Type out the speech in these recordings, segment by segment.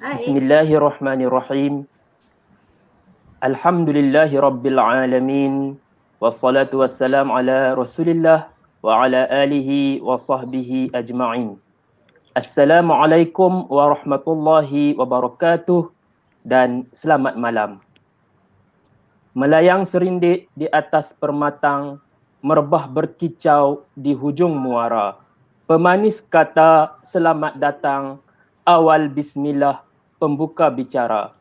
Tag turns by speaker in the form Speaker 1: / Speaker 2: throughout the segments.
Speaker 1: بسم الله الرحمن الرحيم الحمد لله رب العالمين والصلاة والسلام على رسول الله وعلى آله وصحبه أجمعين. Assalamualaikum warahmatullahi wabarakatuh dan selamat malam. Melayang serindik di atas permatang, merebah berkicau di hujung muara. Pemanis kata selamat datang, awal bismillah, pembuka bicara.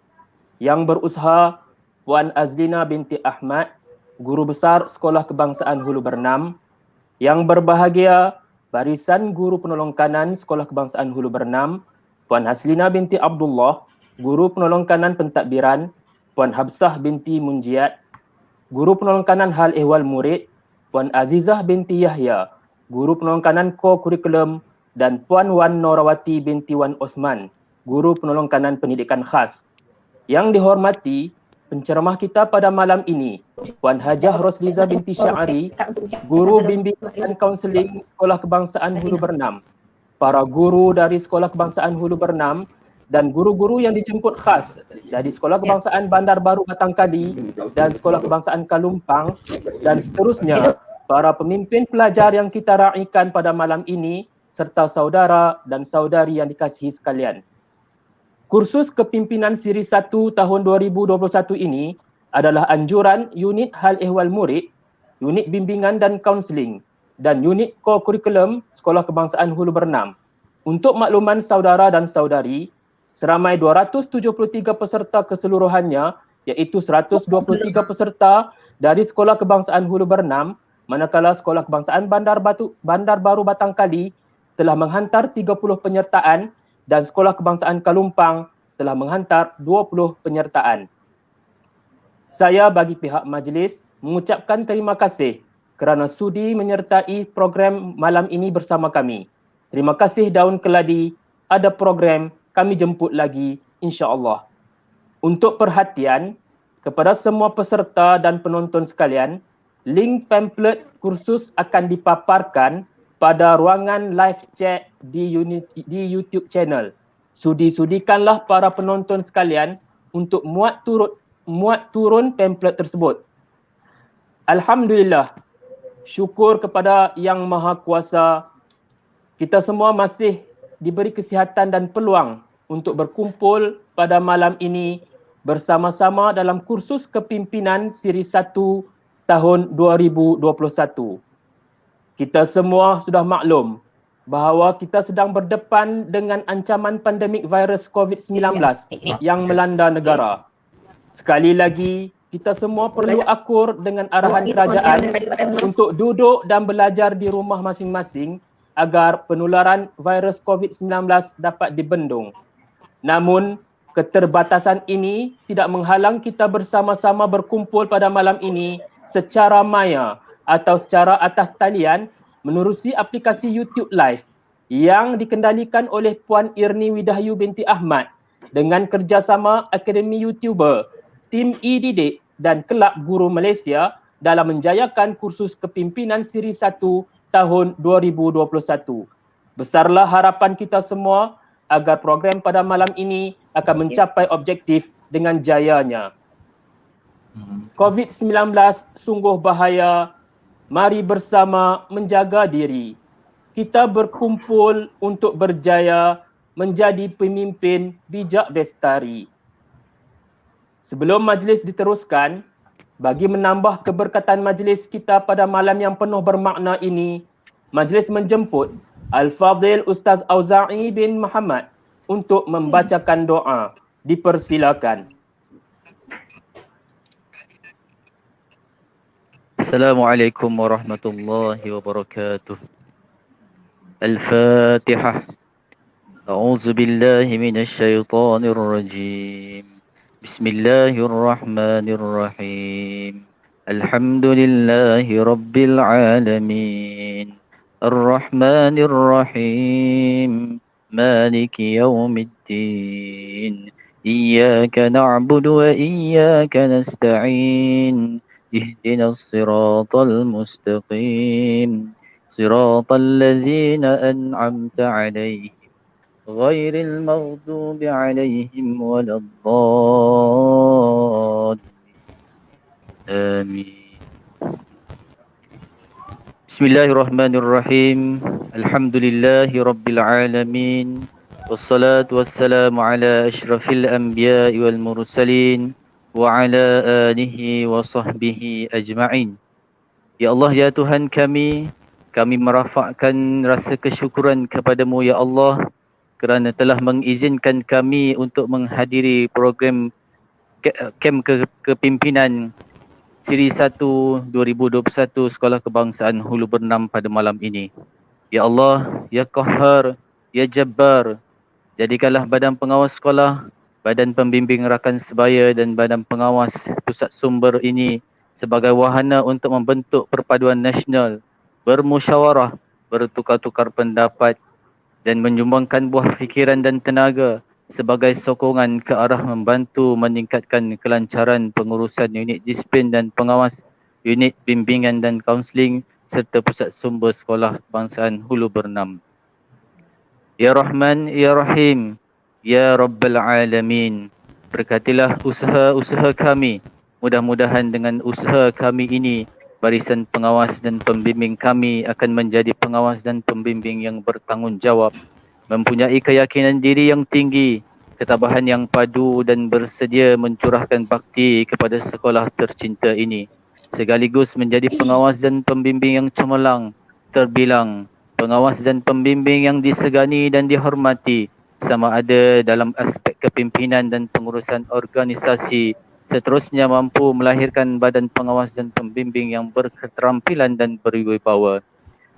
Speaker 1: Yang berusaha Puan Azlina binti Ahmad, Guru Besar Sekolah Kebangsaan Hulu Bernam. Yang berbahagia Barisan Guru Penolong Kanan Sekolah Kebangsaan Hulu Bernam, Puan Haslina binti Abdullah, Guru Penolong Kanan Pentadbiran, Puan Habsah binti Munjiat, Guru Penolong Kanan Hal Ehwal Murid, Puan Azizah binti Yahya, Guru Penolong Kanan Co-Kurikulum, dan Puan Wan Norawati binti Wan Osman, Guru Penolong Kanan Pendidikan Khas. Yang dihormati penceramah kita pada malam ini, Puan Hajah Rosliza binti Syari, Guru Bimbingan dan Kaunseling Sekolah Kebangsaan Hulu Bernam, para guru dari Sekolah Kebangsaan Hulu Bernam, dan guru-guru yang dijemput khas dari Sekolah Kebangsaan Bandar Baru Batangkali dan Sekolah Kebangsaan Kalumpang, dan seterusnya para pemimpin pelajar yang kita raikan pada malam ini, serta saudara dan saudari yang dikasihi sekalian. Kursus Kepimpinan Siri 1 tahun 2021 ini adalah anjuran unit Hal Ehwal Murid, unit Bimbingan dan Kaunseling, dan unit Co-Kurikulum Sekolah Kebangsaan Hulu Bernam. Untuk makluman saudara dan saudari, seramai 273 peserta keseluruhannya, iaitu 123 peserta dari Sekolah Kebangsaan Hulu Bernam, manakala Sekolah Kebangsaan Bandar Baru Batangkali telah menghantar 30 penyertaan dan Sekolah Kebangsaan Kalumpang telah menghantar 20 penyertaan. Saya bagi pihak majlis mengucapkan terima kasih kerana sudi menyertai program malam ini bersama kami. Terima kasih Daun Keladi, ada program kami jemput lagi insya-Allah. Untuk perhatian kepada semua peserta dan penonton sekalian, link pamphlet kursus akan dipaparkan pada ruangan live chat di YouTube channel. Sudi-sudikanlah para penonton sekalian untuk muat turun pamphlet tersebut. Alhamdulillah, syukur kepada Yang Maha Kuasa, kita semua masih diberi kesihatan dan peluang untuk berkumpul pada malam ini bersama-sama dalam kursus kepimpinan Siri 1 tahun 2021. Kita semua sudah maklum bahawa kita sedang berdepan dengan ancaman pandemik virus COVID-19 yang melanda negara. Sekali lagi, kita semua perlu akur dengan arahan kerajaan untuk duduk dan belajar di rumah masing-masing agar penularan virus COVID-19 dapat dibendung. Namun, keterbatasan ini tidak menghalang kita bersama-sama berkumpul pada malam ini secara maya atau secara atas talian menerusi aplikasi YouTube Live yang dikendalikan oleh Puan Irni Widahyu binti Ahmad dengan kerjasama Akademi YouTuber, tim e-didik dan Kelab Guru Malaysia dalam menjayakan kursus kepimpinan Siri 1 tahun 2021. Besarlah harapan kita semua agar program pada malam ini akan mencapai objektif dengan jayanya. COVID-19 sungguh bahaya. Mari bersama menjaga diri. Kita berkumpul untuk berjaya menjadi pemimpin bijak bestari. Sebelum majlis diteruskan, bagi menambah keberkatan majlis kita pada malam yang penuh bermakna ini, majlis menjemput Al-Fadhil Ustaz Auza'i bin Muhammad untuk membacakan doa. Dipersilakan.
Speaker 2: Assalamualaikum warahmatullahi wabarakatuh. Al-Fatihah. A'udzu billahi minasy syaithanir rajim. Bismillahirrahmanirrahim. Alhamdulillahi rabbil alamin. Ar-Rahmanir Rahim. Maliki yaumiddin. Iyyaka na'budu wa iyyaka nasta'in. اهدنا الصراط المستقيم صراط الذين أنعمت عليهم غير المغضوب عليهم ولا الضالين آمين. بسم الله الرحمن الرحيم. الحمد لله رب العالمين، والصلاة والسلام على أشرف الأنبياء والمرسلين وعلى آله وصحبه أجمعين. Ya Allah, ya Tuhan kami merafakkan rasa kesyukuran kepadamu ya Allah kerana telah mengizinkan kami untuk menghadiri program kem kepimpinan Siri 1 2021 Sekolah Kebangsaan Hulu Bernam pada malam ini. Ya Allah, ya Qahhar, ya Jabbar, jadikanlah badan pengawas sekolah, badan pembimbing rakan sebaya dan badan pengawas pusat sumber ini sebagai wahana untuk membentuk perpaduan nasional, bermusyawarah, bertukar-tukar pendapat dan menyumbangkan buah fikiran dan tenaga sebagai sokongan ke arah membantu meningkatkan kelancaran pengurusan unit disiplin dan pengawas, unit bimbingan dan kaunseling serta pusat sumber sekolah kebangsaan Hulu Bernam. Ya Rahman, Ya Rahim, Ya Rabbal Alamin, berkatilah usaha-usaha kami. Mudah-mudahan dengan usaha kami ini, barisan pengawas dan pembimbing kami akan menjadi pengawas dan pembimbing yang bertanggungjawab, mempunyai keyakinan diri yang tinggi, ketabahan yang padu dan bersedia mencurahkan bakti kepada sekolah tercinta ini, sekaligus menjadi pengawas dan pembimbing yang cemerlang, terbilang, pengawas dan pembimbing yang disegani dan dihormati sama ada dalam aspek kepimpinan dan pengurusan organisasi, seterusnya mampu melahirkan badan pengawas dan pembimbing yang berketerampilan dan berwibawa.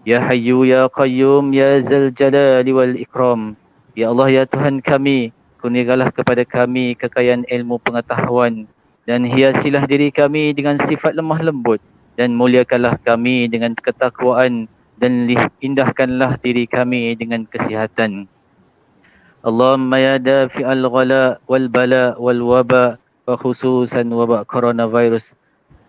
Speaker 2: Ya Hayyu Ya Qayyum Ya Zal Jalali wal Ikram. Ya Allah, ya Tuhan kami, kurniakanlah kepada kami kekayaan ilmu pengetahuan dan hiasilah diri kami dengan sifat lemah lembut dan muliakanlah kami dengan ketakwaan dan indahkanlah diri kami dengan kesihatan. Allahumma ya dafi'al ghala wal bala wal waba wa khususan waba coronavirus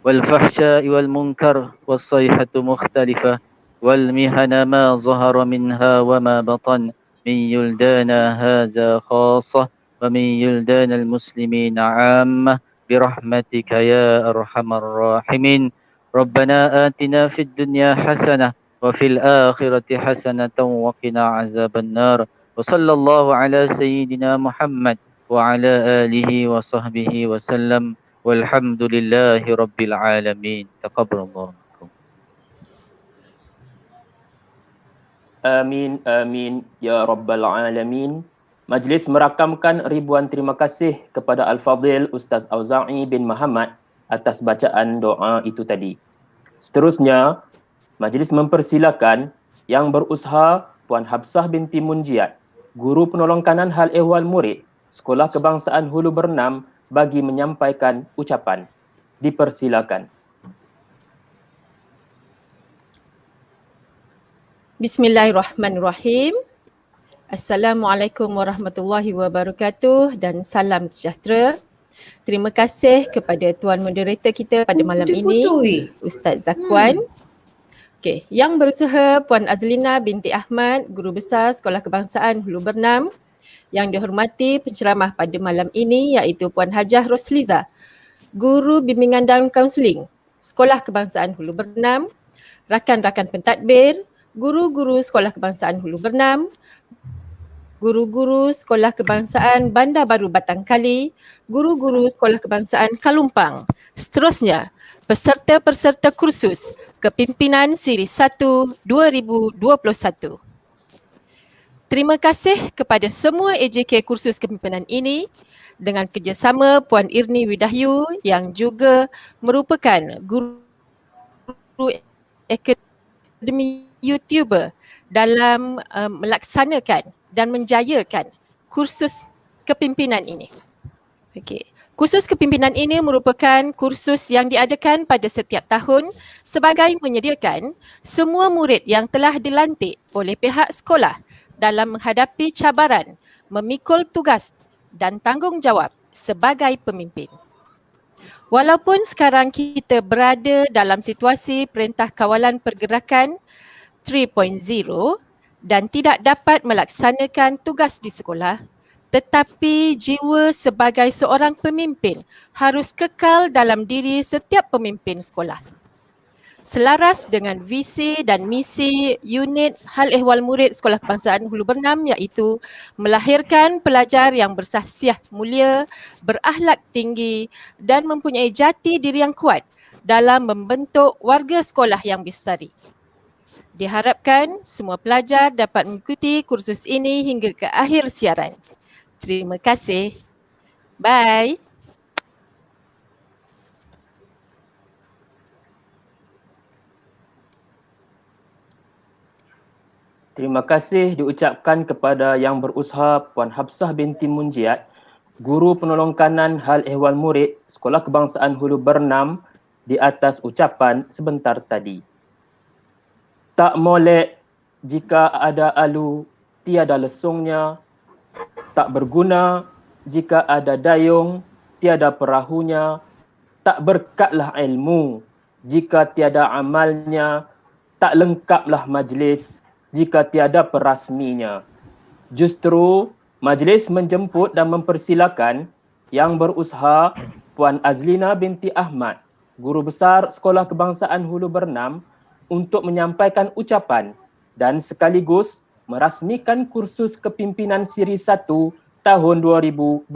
Speaker 2: wal fahsya'i wal munkar was sayhatu mukhtalifah wal mihana ma zahara minha wa ma batan min yuldana hadza khassah wa min yuldana al muslimin 'ammah birahmatika ya arhamar rahimin. Rabbana atina fid dunya hasanah wa fil akhirati hasanatan wa qina azaban nar. وصلى الله على سيدنا محمد وعلى آله وصحبه وسلم والحمد لله رب العالمين. تقبل الله منكم.
Speaker 1: Amin, amin, ya Rabbal Alamin. Majlis merakamkan ribuan terima kasih kepada Al-Fadhil Ustaz Auza'i bin Muhammad atas bacaan doa itu tadi. Seterusnya, majlis mempersilakan yang berusaha Puan Habsah binti Munjiat, Guru Penolong Kanan Hal Ehwal Murid, Sekolah Kebangsaan Hulu Bernam bagi menyampaikan ucapan. Dipersilakan.
Speaker 3: Bismillahirrahmanirrahim. Assalamualaikum warahmatullahi wabarakatuh dan salam sejahtera. Terima kasih kepada Tuan Moderator kita pada malam ini, Ustaz Zakwan. Okey, yang berusaha Puan Azlina binti Ahmad, Guru Besar Sekolah Kebangsaan Hulu Bernam. Yang dihormati penceramah pada malam ini iaitu Puan Hajah Rosliza, Guru Bimbingan dan Kaunseling Sekolah Kebangsaan Hulu Bernam. Rakan-rakan pentadbir, guru-guru Sekolah Kebangsaan Hulu Bernam, guru-guru Sekolah Kebangsaan Bandar Baru Batangkali, guru-guru Sekolah Kebangsaan Kalumpang. Seterusnya, peserta-peserta kursus Kepimpinan Siri 1 2021. Terima kasih kepada semua AJK kursus kepimpinan ini dengan kerjasama Puan Irni Widahyu yang juga merupakan guru akademi YouTuber dalam melaksanakan dan menjayakan kursus kepimpinan ini. Okey. Kursus kepimpinan ini merupakan kursus yang diadakan pada setiap tahun sebagai menyediakan semua murid yang telah dilantik oleh pihak sekolah dalam menghadapi cabaran, memikul tugas dan tanggungjawab sebagai pemimpin. Walaupun sekarang kita berada dalam situasi Perintah Kawalan Pergerakan 3.0, dan tidak dapat melaksanakan tugas di sekolah, tetapi jiwa sebagai seorang pemimpin harus kekal dalam diri setiap pemimpin sekolah. Selaras dengan visi dan misi unit Hal Ehwal Murid Sekolah Kebangsaan Hulu Bernam, iaitu melahirkan pelajar yang bersahsiah mulia, berakhlak tinggi dan mempunyai jati diri yang kuat dalam membentuk warga sekolah yang bestari. Diharapkan semua pelajar dapat mengikuti kursus ini hingga ke akhir siaran. Terima kasih. Bye.
Speaker 1: Terima kasih diucapkan kepada Yang Berusaha Puan Hafsah binti Munjiat, Guru Penolong Kanan Hal Ehwal Murid Sekolah Kebangsaan Hulu Bernam, di atas ucapan sebentar tadi. Tak molek jika ada alu tiada lesungnya, tak berguna jika ada dayung tiada perahunya, tak berkatlah ilmu jika tiada amalnya, tak lengkaplah majlis jika tiada perasminya. Justru majlis menjemput dan mempersilakan Yang Berusaha Puan Azlina binti Ahmad, Guru Besar Sekolah Kebangsaan Hulu Bernam, untuk menyampaikan ucapan dan sekaligus merasmikan kursus kepimpinan Siri 1 tahun 2021.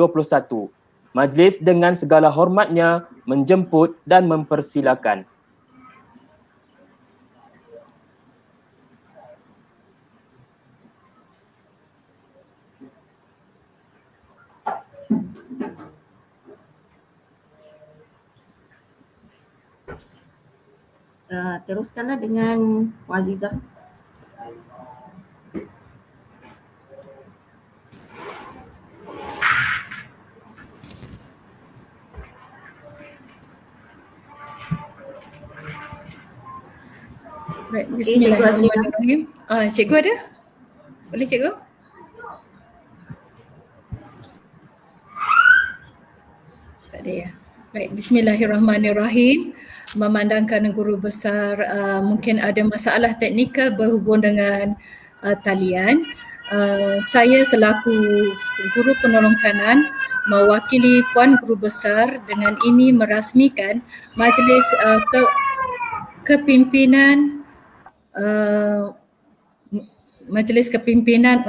Speaker 1: Majlis dengan segala hormatnya menjemput dan mempersilakan.
Speaker 4: Teruskanlah dengan Puan Azizah.
Speaker 5: Baik, bismillahirrahmanirrahim. Cikgu ada? Boleh cikgu? Tak ada ya. Baik, bismillahirrahmanirrahim. Memandangkan guru besar mungkin ada masalah teknikal berhubung dengan talian. Saya selaku guru penolong kanan mewakili Puan Guru Besar dengan ini merasmikan majlis kepimpinan Majlis Kepimpinan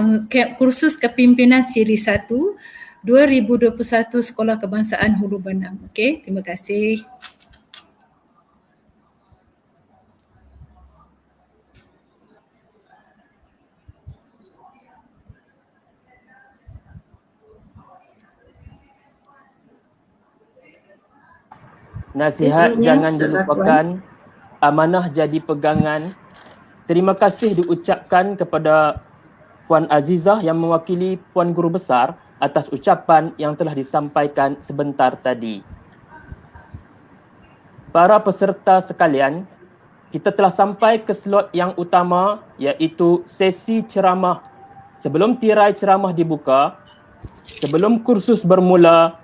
Speaker 5: kursus kepimpinan Siri 1 2021 Sekolah Kebangsaan Hulu Bernam. Okey, terima kasih.
Speaker 1: Nasihat jangan dilupakan, amanah jadi pegangan. Terima kasih diucapkan kepada Puan Azizah yang mewakili Puan Guru Besar atas ucapan yang telah disampaikan sebentar tadi. Para peserta sekalian, kita telah sampai ke slot yang utama, iaitu sesi ceramah. Sebelum tirai ceramah dibuka, sebelum kursus bermula,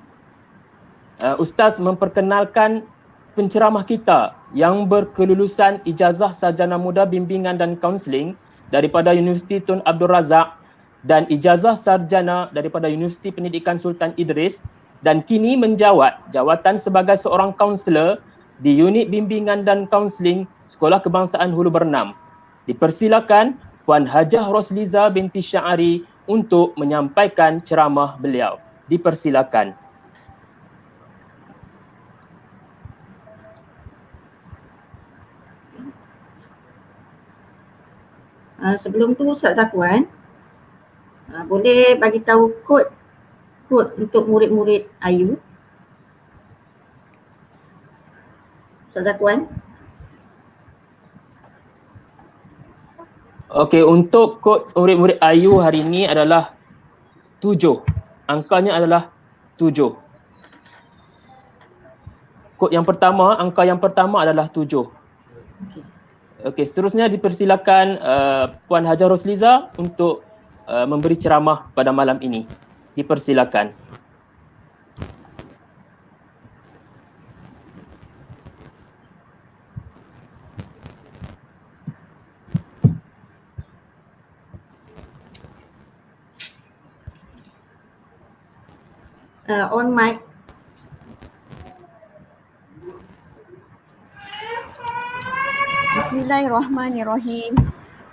Speaker 1: Ustaz memperkenalkan penceramah kita yang berkelulusan ijazah sarjana muda bimbingan dan kaunseling daripada Universiti Tun Abdul Razak dan ijazah sarjana daripada Universiti Pendidikan Sultan Idris, dan kini menjawat jawatan sebagai seorang kaunselor di Unit Bimbingan dan Kaunseling Sekolah Kebangsaan Hulu Bernam. Dipersilakan Puan Hajah Rosliza binti Syari untuk menyampaikan ceramah beliau. Dipersilakan.
Speaker 4: Sebelum tu Ustaz Zakwan, boleh bagi tahu kod untuk murid-murid Ayu? Ustaz Zakwan?
Speaker 1: Okey, untuk kod murid-murid Ayu hari ini adalah 7. Angkanya adalah 7. Kod yang pertama, angka yang pertama adalah 7. Okey, seterusnya dipersilakan Puan Hajah Rosliza untuk memberi ceramah pada malam ini. Dipersilakan.
Speaker 4: On mic.
Speaker 6: Bismillahirrahmanirrahim.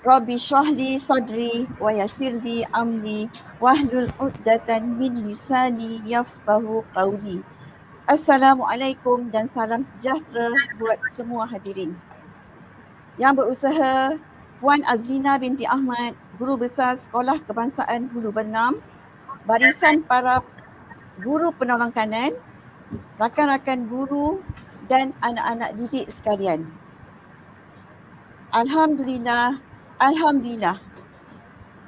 Speaker 6: Rabbi shrahli sadri wa yassirli amri wahlul 'uqdatan min lisani yafqahu qawli. Assalamualaikum dan salam sejahtera buat semua hadirin. Yang berusaha Puan Azlina binti Ahmad, Guru Besar Sekolah Kebangsaan Hulu Bernam, barisan para guru penolong kanan, rakan-rakan guru dan anak-anak didik sekalian. Alhamdulillah, Alhamdulillah.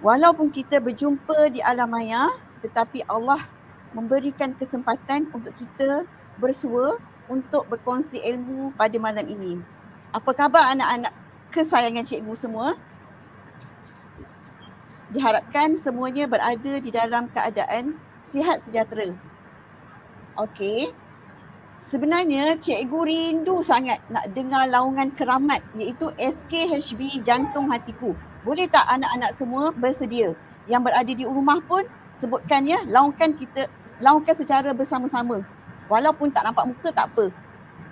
Speaker 6: Walaupun kita berjumpa di alam maya, tetapi Allah memberikan kesempatan untuk kita bersua untuk berkongsi ilmu pada malam ini. Apa khabar anak-anak kesayangan cikgu semua? Diharapkan semuanya berada di dalam keadaan sihat sejahtera. Okey. Sebenarnya cikgu rindu sangat nak dengar laungan keramat iaitu SKHB Jantung Hatiku. Boleh tak anak-anak semua bersedia? Yang berada di rumah pun sebutkan ya, laungkan secara bersama-sama. Walaupun tak nampak muka tak apa.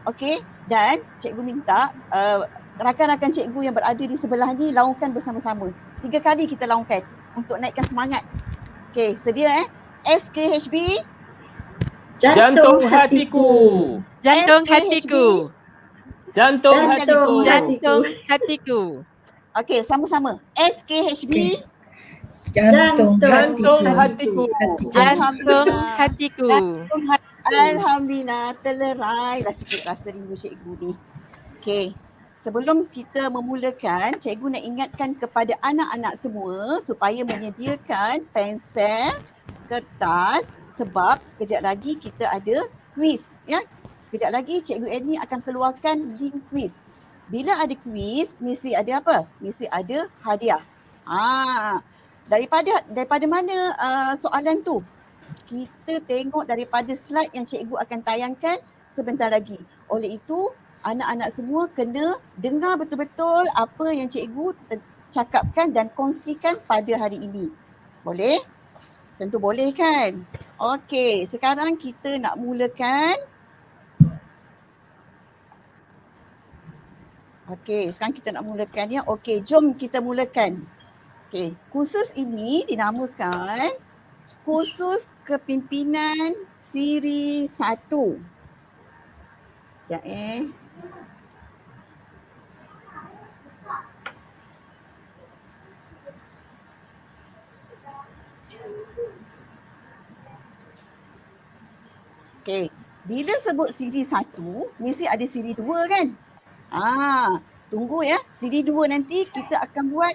Speaker 6: Okey, dan cikgu minta rakan-rakan cikgu yang berada di sebelah ni laungkan bersama-sama. 3 kali kita laungkan untuk naikkan semangat. Okey, sedia SKHB
Speaker 1: Jantung hatiku.
Speaker 3: Jantung hatiku.
Speaker 1: Jantung hatiku.
Speaker 3: Jantung hatiku.
Speaker 6: Okey, sama-sama. SKHB
Speaker 5: Jantung
Speaker 1: Jantung
Speaker 5: hatiku.
Speaker 1: hatiku.
Speaker 3: Jantung hatiku.
Speaker 6: Alhamdulillah, terlerailah sikit rasa rindu cikgu ni. Okey, sebelum kita memulakan, cikgu nak ingatkan kepada anak-anak semua supaya menyediakan pensel, kertas sebab sekejap lagi kita ada kuis ya. Sekejap lagi Cikgu Annie akan keluarkan link kuis. Bila ada kuis, mesti ada apa? Mesti ada hadiah. Daripada mana soalan tu? Kita tengok daripada slide yang cikgu akan tayangkan sebentar lagi. Oleh itu, anak-anak semua kena dengar betul-betul apa yang cikgu cakapkan dan kongsikan pada hari ini. Boleh? Tentu boleh kan? Okey, sekarang kita nak mulakan. Okey, sekarang kita nak mulakan ya. Okey, jom kita mulakan. Okey, kursus ini dinamakan Kursus Kepimpinan Siri 1. Sekejap Okey, bila sebut siri 1, mesti ada siri 2 kan? Tunggu ya, siri 2 nanti kita akan buat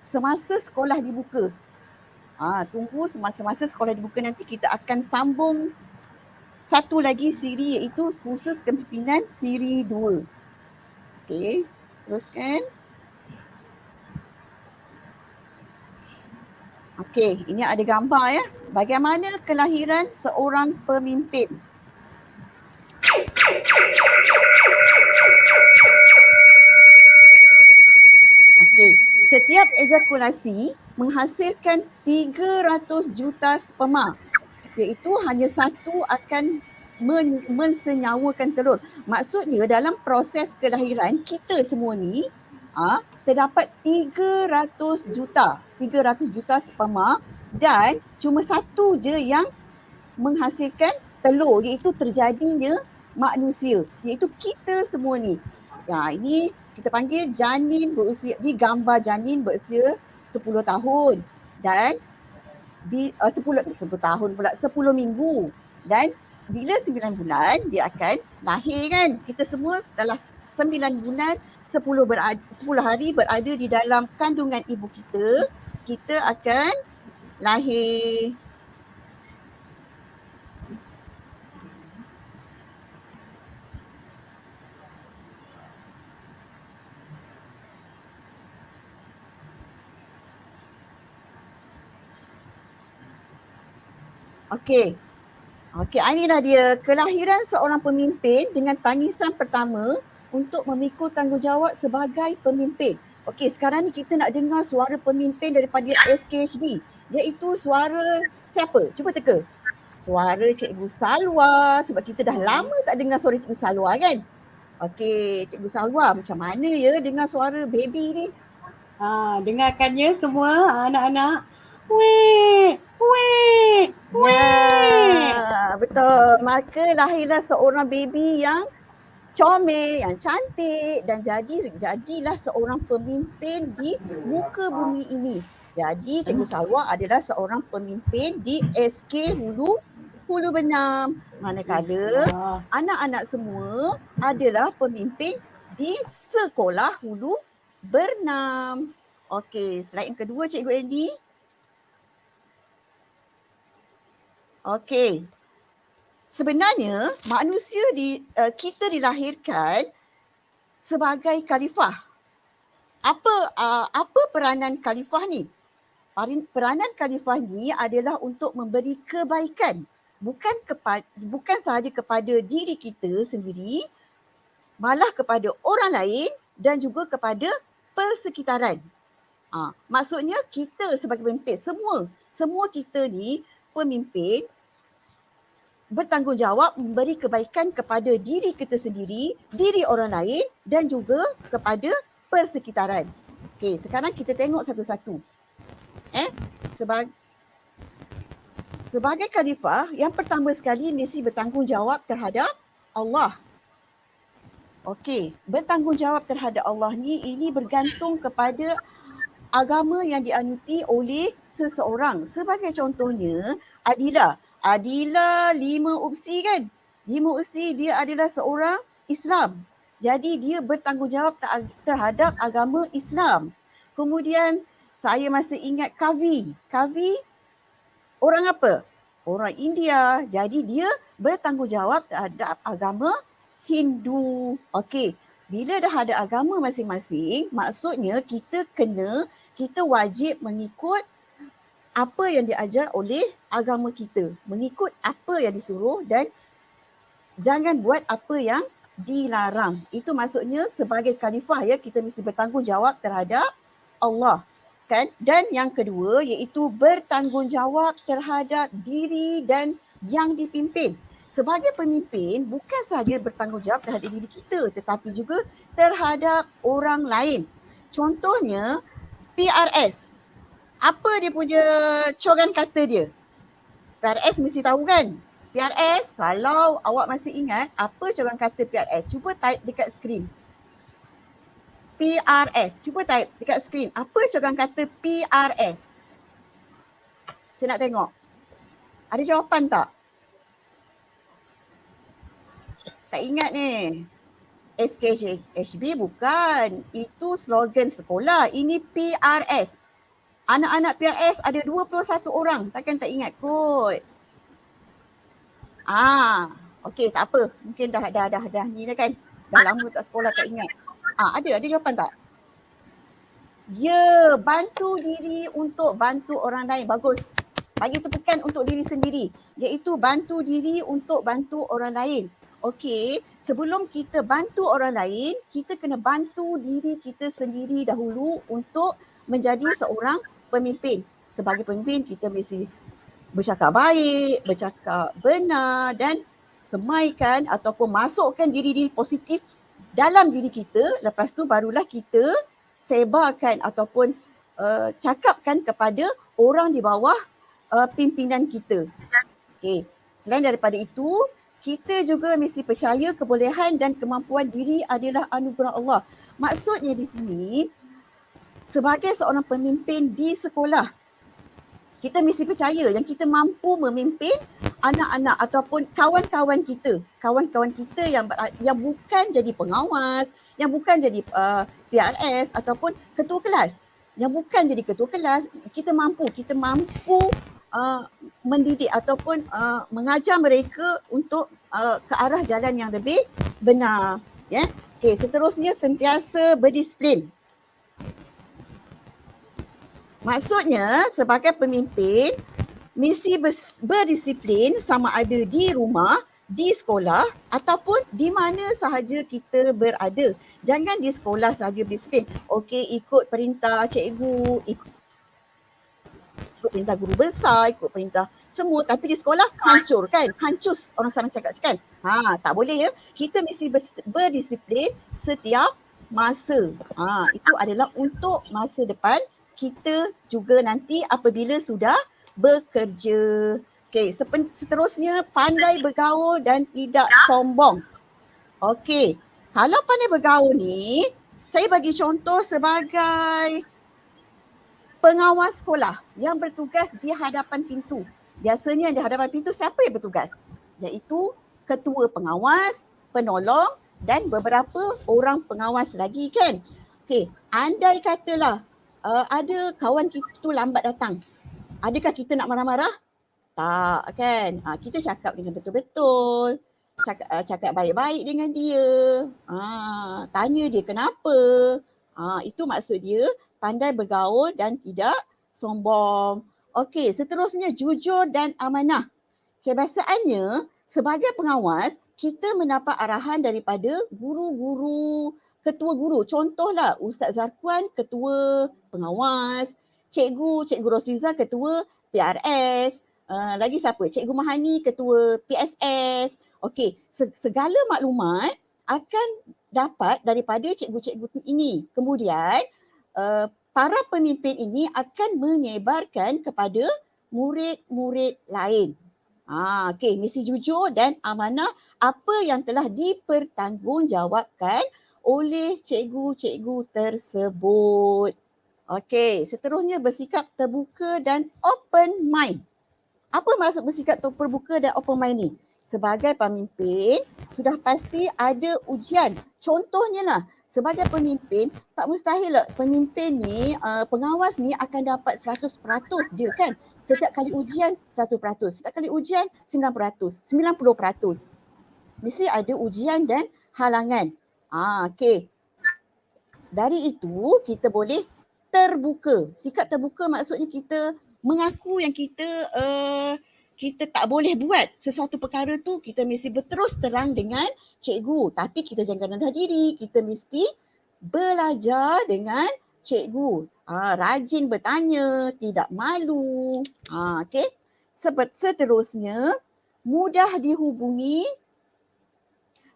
Speaker 6: semasa sekolah dibuka. Tunggu semasa sekolah dibuka nanti kita akan sambung satu lagi siri iaitu kursus kepimpinan siri 2. Okey, teruskan. Okey, ini ada gambar ya. Bagaimana kelahiran seorang pemimpin. Okey, setiap ejakulasi menghasilkan 300 juta sperma. Iaitu hanya satu akan mensenyawakan telur. Maksudnya dalam proses kelahiran kita semua ni terdapat 300 juta sperma dan cuma satu je yang menghasilkan telur iaitu terjadinya manusia iaitu kita semua ni. Ini kita panggil janin berusia, ni gambar janin berusia 10 tahun dan 10 minggu dan bila 9 bulan dia akan lahir kan. Kita semua setelah 9 bulan 10 hari berada di dalam kandungan ibu kita, kita akan lahir. Okey, inilah dia kelahiran seorang pemimpin dengan tangisan pertama untuk memikul tanggungjawab sebagai pemimpin. Okey, sekarang ni kita nak dengar suara pemimpin daripada SKHB iaitu suara siapa? Cuba teka. suara Cikgu Salwa sebab kita dah lama tak dengar suara Cikgu Salwa kan. Okey, Cikgu Salwa macam mana ya dengar suara baby ni?
Speaker 4: Dengarkan ya semua anak-anak. Weh, weh, weh.
Speaker 6: Betul. Maka lahirlah seorang baby yang comel, yang cantik dan jadilah seorang pemimpin di muka bumi ini. Jadi Cikgu Salwa adalah seorang pemimpin di SK Hulu Benam. Manakala anak-anak semua adalah pemimpin di sekolah Hulu Bernam. Okey, slide yang kedua Cikgu Andy. Okey. Sebenarnya manusia kita dilahirkan sebagai khalifah. Apa peranan khalifah ni? Peranan khalifah ni adalah untuk memberi kebaikan, bukan sahaja kepada diri kita sendiri, malah kepada orang lain dan juga kepada persekitaran. Maksudnya kita sebagai pemimpin, semua kita ni pemimpin bertanggungjawab memberi kebaikan kepada diri kita sendiri, diri orang lain dan juga kepada persekitaran. Okey, sekarang kita tengok satu-satu. Sebagai khalifah, yang pertama sekali mesti bertanggungjawab terhadap Allah. Okey, bertanggungjawab terhadap Allah ni ini bergantung kepada agama yang dianuti oleh seseorang. Sebagai contohnya, Adila 5 opsi kan? 5 opsi dia adalah seorang Islam. Jadi dia bertanggungjawab terhadap agama Islam. Kemudian saya masih ingat Kavi. Kavi orang apa? Orang India. Jadi dia bertanggungjawab terhadap agama Hindu. Okey, bila dah ada agama masing-masing, maksudnya kita wajib mengikut apa yang diajar oleh agama kita. Mengikut apa yang disuruh dan jangan buat apa yang dilarang. Itu maksudnya sebagai khalifah ya, kita mesti bertanggungjawab terhadap Allah. Kan? Dan yang kedua iaitu bertanggungjawab terhadap diri dan yang dipimpin. Sebagai pemimpin bukan sahaja bertanggungjawab terhadap diri kita tetapi juga terhadap orang lain. Contohnya PRS. Apa dia punya coran kata dia? PRS mesti tahu kan? PRS, kalau awak masih ingat apa coran kata PRS, cuba type dekat skrin. PRS, cuba type dekat skrin. Apa coran kata PRS? Saya nak tengok. Ada jawapan tak? Tak ingat ni. SKHB bukan. Itu slogan sekolah. Ini PRS. Anak-anak PRS ada 21 orang. Takkan tak ingat kot. Okey, tak apa. Mungkin dah ni dah kan. Dah lama tak sekolah, tak ingat. Ada jawapan tak? Ya, bantu diri untuk bantu orang lain. Bagus. Bagi tepukan untuk diri sendiri. Iaitu bantu diri untuk bantu orang lain. Okey, sebelum kita bantu orang lain, kita kena bantu diri kita sendiri dahulu untuk menjadi seorang pemimpin. Sebagai pemimpin, kita mesti bercakap baik, bercakap benar dan semaikan ataupun masukkan diri-diri positif dalam diri kita. Lepas tu barulah kita sebarkan ataupun cakapkan kepada orang di bawah pimpinan kita. Okey, selain daripada itu, kita juga mesti percaya kebolehan dan kemampuan diri adalah anugerah Allah. Maksudnya di sini, sebagai seorang pemimpin di sekolah, kita mesti percaya yang kita mampu memimpin anak-anak ataupun kawan-kawan kita. Kawan-kawan kita yang bukan jadi pengawas, yang bukan jadi PRS ataupun ketua kelas. Yang bukan jadi ketua kelas, kita mampu mendidik ataupun mengajar mereka untuk ke arah jalan yang lebih benar. Ya. Okey, seterusnya sentiasa berdisiplin. Maksudnya sebagai pemimpin mesti berdisiplin sama ada di rumah, di sekolah ataupun di mana sahaja kita berada. Jangan di sekolah sahaja berdisiplin. Okey, ikut perintah cikgu, ikut perintah guru besar, ikut perintah semua tapi di sekolah hancur kan? Hancus orang sekarang cakap kan? Tak boleh ya. Kita mesti berdisiplin setiap masa. Itu adalah untuk masa depan kita juga nanti apabila sudah bekerja. Okey, seterusnya pandai bergaul dan tidak sombong. Okey, kalau pandai bergaul ni, saya bagi contoh sebagai pengawas sekolah yang bertugas di hadapan pintu. Biasanya di hadapan pintu siapa yang bertugas? Iaitu ketua pengawas, penolong dan beberapa orang pengawas lagi kan. Okey, andai katalah ada kawan kita tu lambat datang. Adakah kita nak marah-marah? Tak kan. Kita cakap dengan betul-betul. Cakap baik-baik dengan dia. Tanya dia kenapa. Itu maksud dia pandai bergaul dan tidak sombong. Okey, seterusnya jujur dan amanah. Kebiasaannya sebagai pengawas, kita mendapat arahan daripada guru-guru, ketua guru. Contohlah Ustaz Zarkuan, ketua pengawas. Cikgu Rosliza, ketua PRS. Lagi siapa? Cikgu Mahani, ketua PSS. Okey, segala maklumat akan dapat daripada cikgu-cikgu ini. Kemudian para pemimpin ini akan menyebarkan kepada murid-murid lain. Okey, mesti jujur dan amanah apa yang telah dipertanggungjawabkan oleh cikgu-cikgu tersebut. Okey, seterusnya bersikap terbuka dan open mind. Apa maksud bersikap terbuka dan open mind ni? Sebagai pemimpin, sudah pasti ada ujian. Contohnya lah, sebagai pemimpin, tak mustahil lah pemimpin ni, pengawas ni akan dapat 100% je kan. Setiap kali ujian 100%, setiap kali ujian 90%. Mesti ada ujian dan halangan. Okey. Dari itu, kita boleh terbuka. Sikap terbuka maksudnya kita mengaku yang kita tak boleh buat sesuatu perkara tu, kita mesti berterus terang dengan cikgu. Tapi kita jangan rendah diri, kita mesti belajar dengan cikgu. Rajin bertanya, tidak malu. Okey. Seterusnya, mudah dihubungi,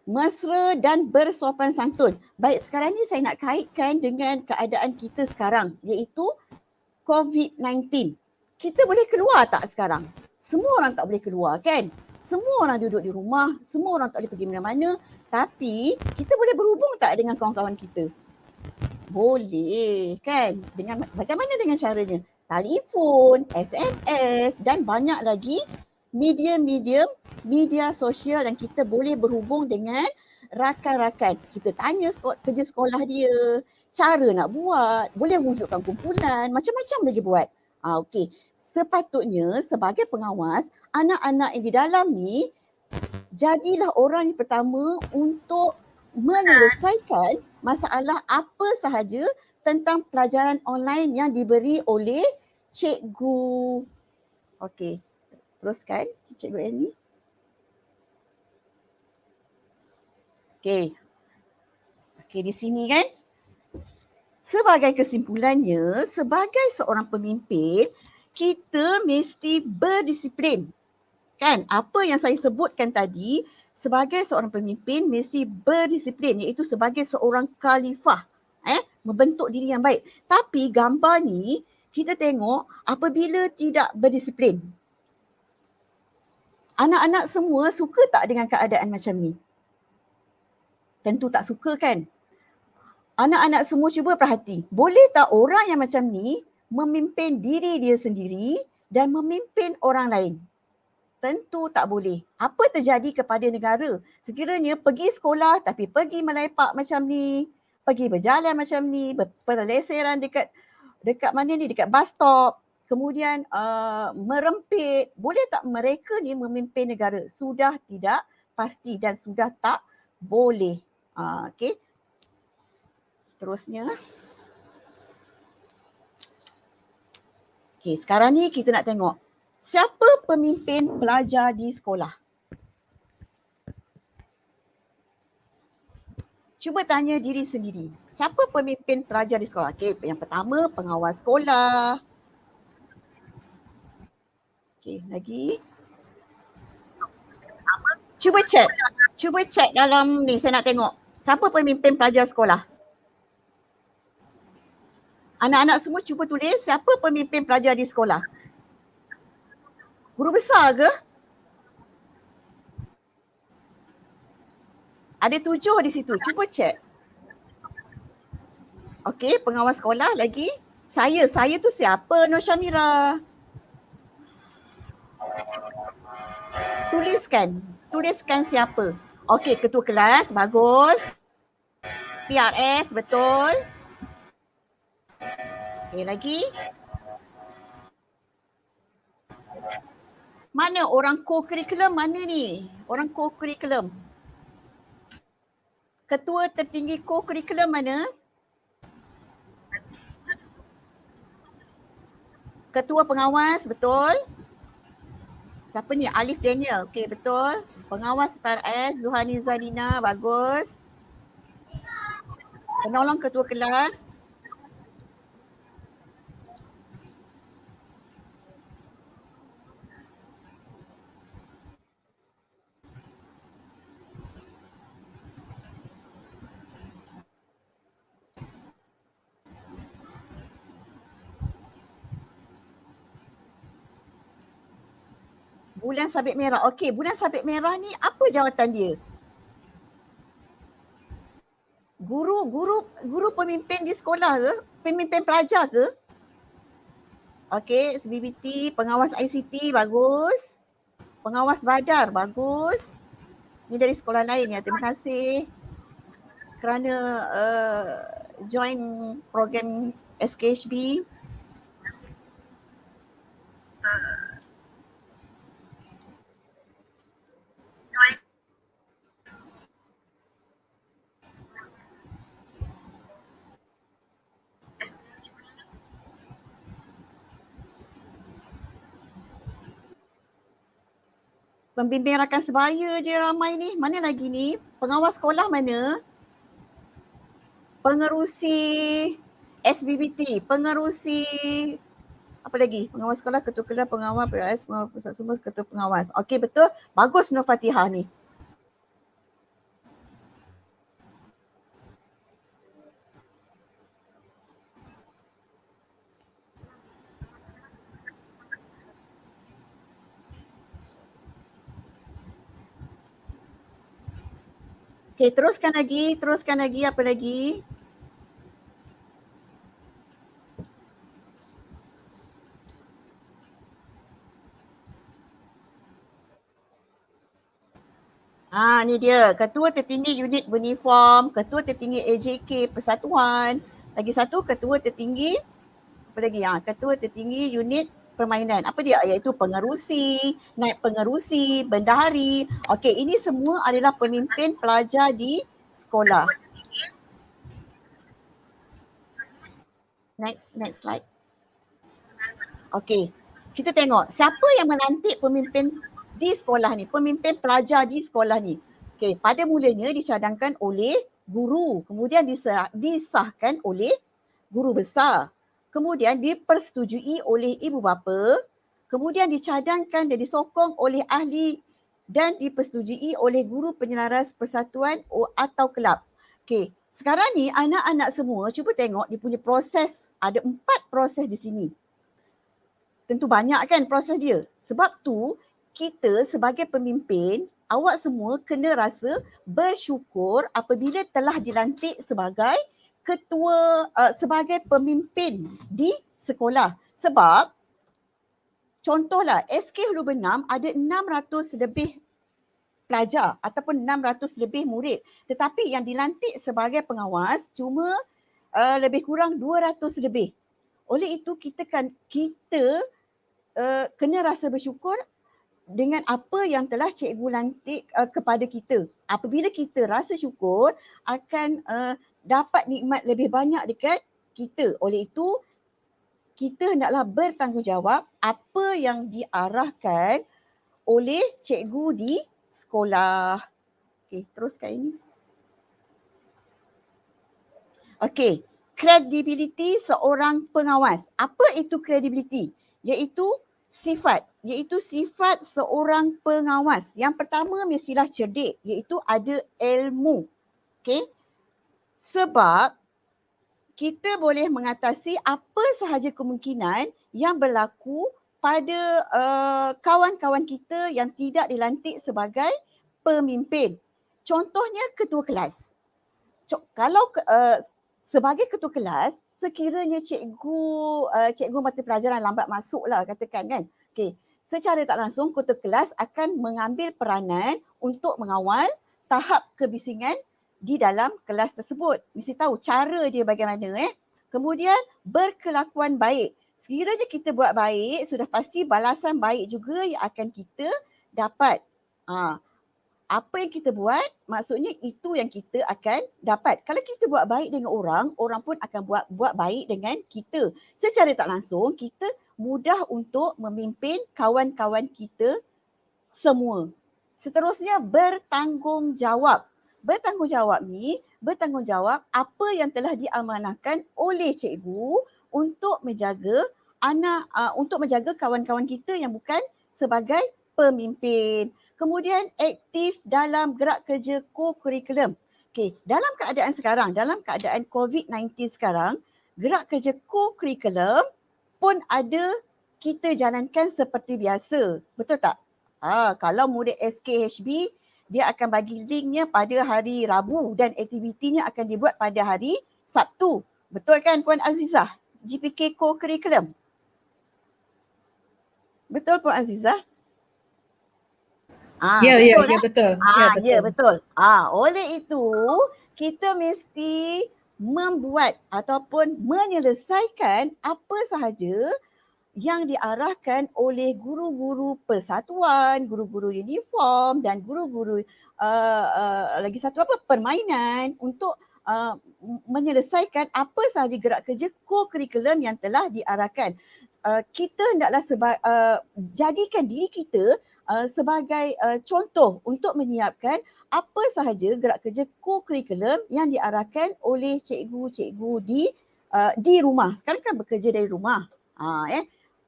Speaker 6: mesra dan bersopan santun. Baik, sekarang ni saya nak kaitkan dengan keadaan kita sekarang, iaitu COVID-19. Kita boleh keluar tak sekarang? Semua orang tak boleh keluar kan? Semua orang duduk di rumah, semua orang tak boleh pergi mana-mana. Tapi kita boleh berhubung tak dengan kawan-kawan kita? Boleh kan? Bagaimana dengan caranya? Telefon, SMS dan banyak lagi media sosial yang kita boleh berhubung dengan rakan-rakan. Kita tanya kerja sekolah dia, cara nak buat, boleh wujudkan kumpulan, macam-macam boleh buat. Okey, sepatutnya sebagai pengawas, anak-anak yang di dalam ni jadilah orang yang pertama untuk menyelesaikan masalah apa sahaja tentang pelajaran online yang diberi oleh cikgu. Okey, teruskan Cikgu Annie. Okey, di sini kan. Sebagai kesimpulannya, sebagai seorang pemimpin, kita mesti berdisiplin. Kan? Apa yang saya sebutkan tadi, sebagai seorang pemimpin mesti berdisiplin, iaitu sebagai seorang khalifah. Membentuk diri yang baik. Tapi gambar ni, kita tengok apabila tidak berdisiplin. Anak-anak semua suka tak dengan keadaan macam ni? Tentu tak suka kan? Anak-anak semua cuba perhati. Boleh tak orang yang macam ni memimpin diri dia sendiri dan memimpin orang lain? Tentu tak boleh. Apa terjadi kepada negara? Sekiranya pergi sekolah tapi pergi melepak macam ni, pergi berjalan macam ni, berpeleseran dekat mana ni, dekat bus stop, kemudian merempit. Boleh tak mereka ni memimpin negara? Sudah tidak pasti dan sudah tak boleh. Okey. Seterusnya. Okey, sekarang ni kita nak tengok siapa pemimpin pelajar di sekolah. Cuba tanya diri sendiri. Siapa pemimpin pelajar di sekolah? Okey, yang pertama pengawas sekolah. Okey, lagi. Cuba check dalam ni, saya nak tengok. Siapa pemimpin pelajar sekolah? Anak-anak semua cuba tulis siapa pemimpin pelajar di sekolah. Guru besar ke? Ada 7 di situ. Cuba check. Okey, pengawas sekolah lagi. Saya tu siapa, Nur Syamira? Tuliskan siapa. Okey, ketua kelas, bagus. PRS, betul. Okey, lagi. Mana orang co-curriculum mana ni? Orang co-curriculum. Ketua tertinggi co-curriculum mana? Ketua pengawas, betul. Siapa ni? Alif Daniel. Okey, betul. Pengawas PRS, Zuhani Zalina, bagus. Penolong ketua kelas. Bulan sabit merah. Okey, bulan sabit merah ni apa jawatan dia? Guru pemimpin di sekolah ke? Pemimpin pelajar ke? Okey, SBBT, pengawas ICT, bagus. Pengawas badar, bagus. Ni dari sekolah lain ya, terima kasih kerana join program SKHB. Pembimbing rakan sebaya je ramai ni. Mana lagi ni? Pengawas sekolah mana? Pengerusi SBBT, pengerusi apa lagi? Pengawas sekolah, ketua kelas, pengawas PRS, pengawas pusat sumber, ketua pengawas. Okey, betul. Bagus Nur Fatihah ni. Okey, teruskan lagi, apa lagi? Ni dia, ketua tertinggi unit uniform, ketua tertinggi AJK Persatuan, lagi satu ketua tertinggi, apa lagi? Ketua tertinggi unit permainan. Apa dia? Iaitu pengerusi, naib pengerusi, bendahari. Okey, ini semua adalah pemimpin pelajar di sekolah. Next slide. Okey, kita tengok siapa yang melantik pemimpin di sekolah ni, pemimpin pelajar di sekolah ni. Okey, pada mulanya dicadangkan oleh guru, kemudian disahkan oleh guru besar, kemudian dipersetujui oleh ibu bapa, kemudian dicadangkan dan disokong oleh ahli dan dipersetujui oleh guru penyelaras persatuan atau kelab. Okey, sekarang ni anak-anak semua cuba tengok dia punya proses, ada 4 proses di sini. Tentu banyak kan proses dia. Sebab tu kita sebagai pemimpin, awak semua kena rasa bersyukur apabila telah dilantik sebagai ketua, sebagai pemimpin di sekolah. Sebab contohlah SK Hulu Benam ada 600 lebih pelajar ataupun 600 lebih murid. Tetapi yang dilantik sebagai pengawas cuma lebih kurang 200 lebih. Oleh itu kita kena rasa bersyukur dengan apa yang telah cikgu lantik kepada kita. Apabila kita rasa syukur, akan dapat nikmat lebih banyak dekat kita. Oleh itu, kita hendaklah bertanggungjawab apa yang diarahkan oleh cikgu di sekolah. Okey, teruskan ini. Okey, kredibiliti seorang pengawas. Apa itu kredibiliti? Iaitu sifat, iaitu sifat seorang pengawas. Yang pertama mestilah cerdik, iaitu ada ilmu. Okey? Sebab kita boleh mengatasi apa sahaja kemungkinan yang berlaku pada kawan-kawan kita yang tidak dilantik sebagai pemimpin. Contohnya ketua kelas. Kalau sebagai ketua kelas, sekiranya cikgu mata pelajaran lambat masuk lah katakan kan. Okey, secara tak langsung ketua kelas akan mengambil peranan untuk mengawal tahap kebisingan di dalam kelas tersebut. Mesti tahu cara dia bagaimana. Kemudian berkelakuan baik. Sekiranya kita buat baik, sudah pasti balasan baik juga yang akan kita dapat. Apa yang kita buat, maksudnya itu yang kita akan dapat. Kalau kita buat baik dengan orang, orang pun akan buat baik dengan kita. Secara tak langsung, kita mudah untuk memimpin kawan-kawan kita semua. Seterusnya, bertanggungjawab. Bertanggungjawab apa yang telah diamanahkan oleh cikgu untuk menjaga untuk menjaga kawan-kawan kita yang bukan sebagai pemimpin. Kemudian aktif dalam gerak kerja co-curriculum. Okey, dalam keadaan sekarang, dalam keadaan COVID-19 sekarang, gerak kerja co-curriculum pun ada kita jalankan seperti biasa. Betul tak? Kalau murid SKHB, dia akan bagi linknya pada hari Rabu dan aktivitinya akan dibuat pada hari Sabtu. Betul kan Puan Azizah? GPK co-curriculum. Betul Puan Azizah?
Speaker 5: Ya,
Speaker 6: betul.
Speaker 5: Ya, betul.
Speaker 6: Oleh itu, kita mesti membuat ataupun menyelesaikan apa sahaja yang diarahkan oleh guru-guru persatuan, guru-guru uniform dan guru-guru lagi satu permainan untuk menyelesaikan apa sahaja gerak kerja co-curriculum yang telah diarahkan. Kita hendaklah jadikan diri kita sebagai contoh untuk menyiapkan apa sahaja gerak kerja co-curriculum yang diarahkan oleh cikgu-cikgu di rumah. Sekarang kan bekerja dari rumah.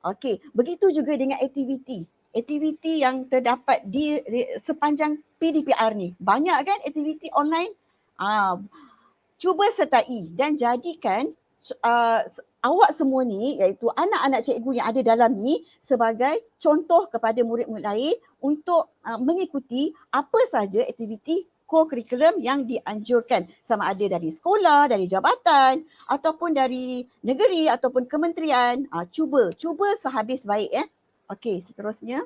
Speaker 6: Okey, begitu juga dengan aktiviti. Aktiviti yang terdapat di sepanjang PDPR ni. Banyak kan aktiviti online? Cuba sertai dan jadikan awak semua ni, iaitu anak-anak cikgu yang ada dalam ni sebagai contoh kepada murid-murid lain untuk mengikuti apa sahaja aktiviti co-curriculum yang dianjurkan, sama ada dari sekolah, dari jabatan ataupun dari negeri ataupun kementerian. Cuba sehabis baik Okey, seterusnya.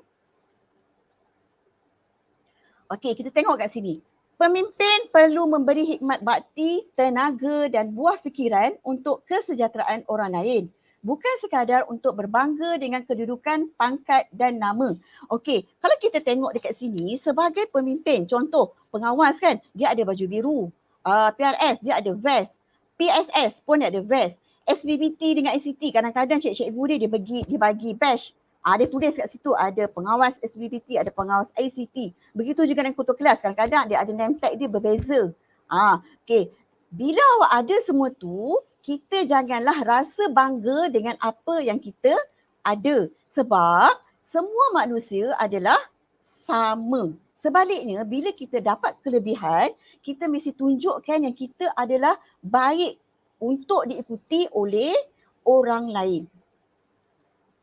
Speaker 6: Okey, kita tengok kat sini. Pemimpin perlu memberi hikmat bakti, tenaga dan buah fikiran untuk kesejahteraan orang lain. Bukan sekadar untuk berbangga dengan kedudukan, pangkat dan nama. Okey, kalau kita tengok dekat sini sebagai pemimpin, contoh pengawas kan, dia ada baju biru. PRS dia ada vest. PSS pun ada vest. SBBT dengan ICT kadang-kadang cikgu dia bagi badge. Dia tulis kat situ ada pengawas SBBT, ada pengawas ICT. Begitu juga dengan ketua kelas, kadang-kadang dia ada name tag dia berbeza. Okey. Bila awak ada semua tu, kita janganlah rasa bangga dengan apa yang kita ada. Sebab semua manusia adalah sama. Sebaliknya, bila kita dapat kelebihan, kita mesti tunjukkan yang kita adalah baik untuk diikuti oleh orang lain.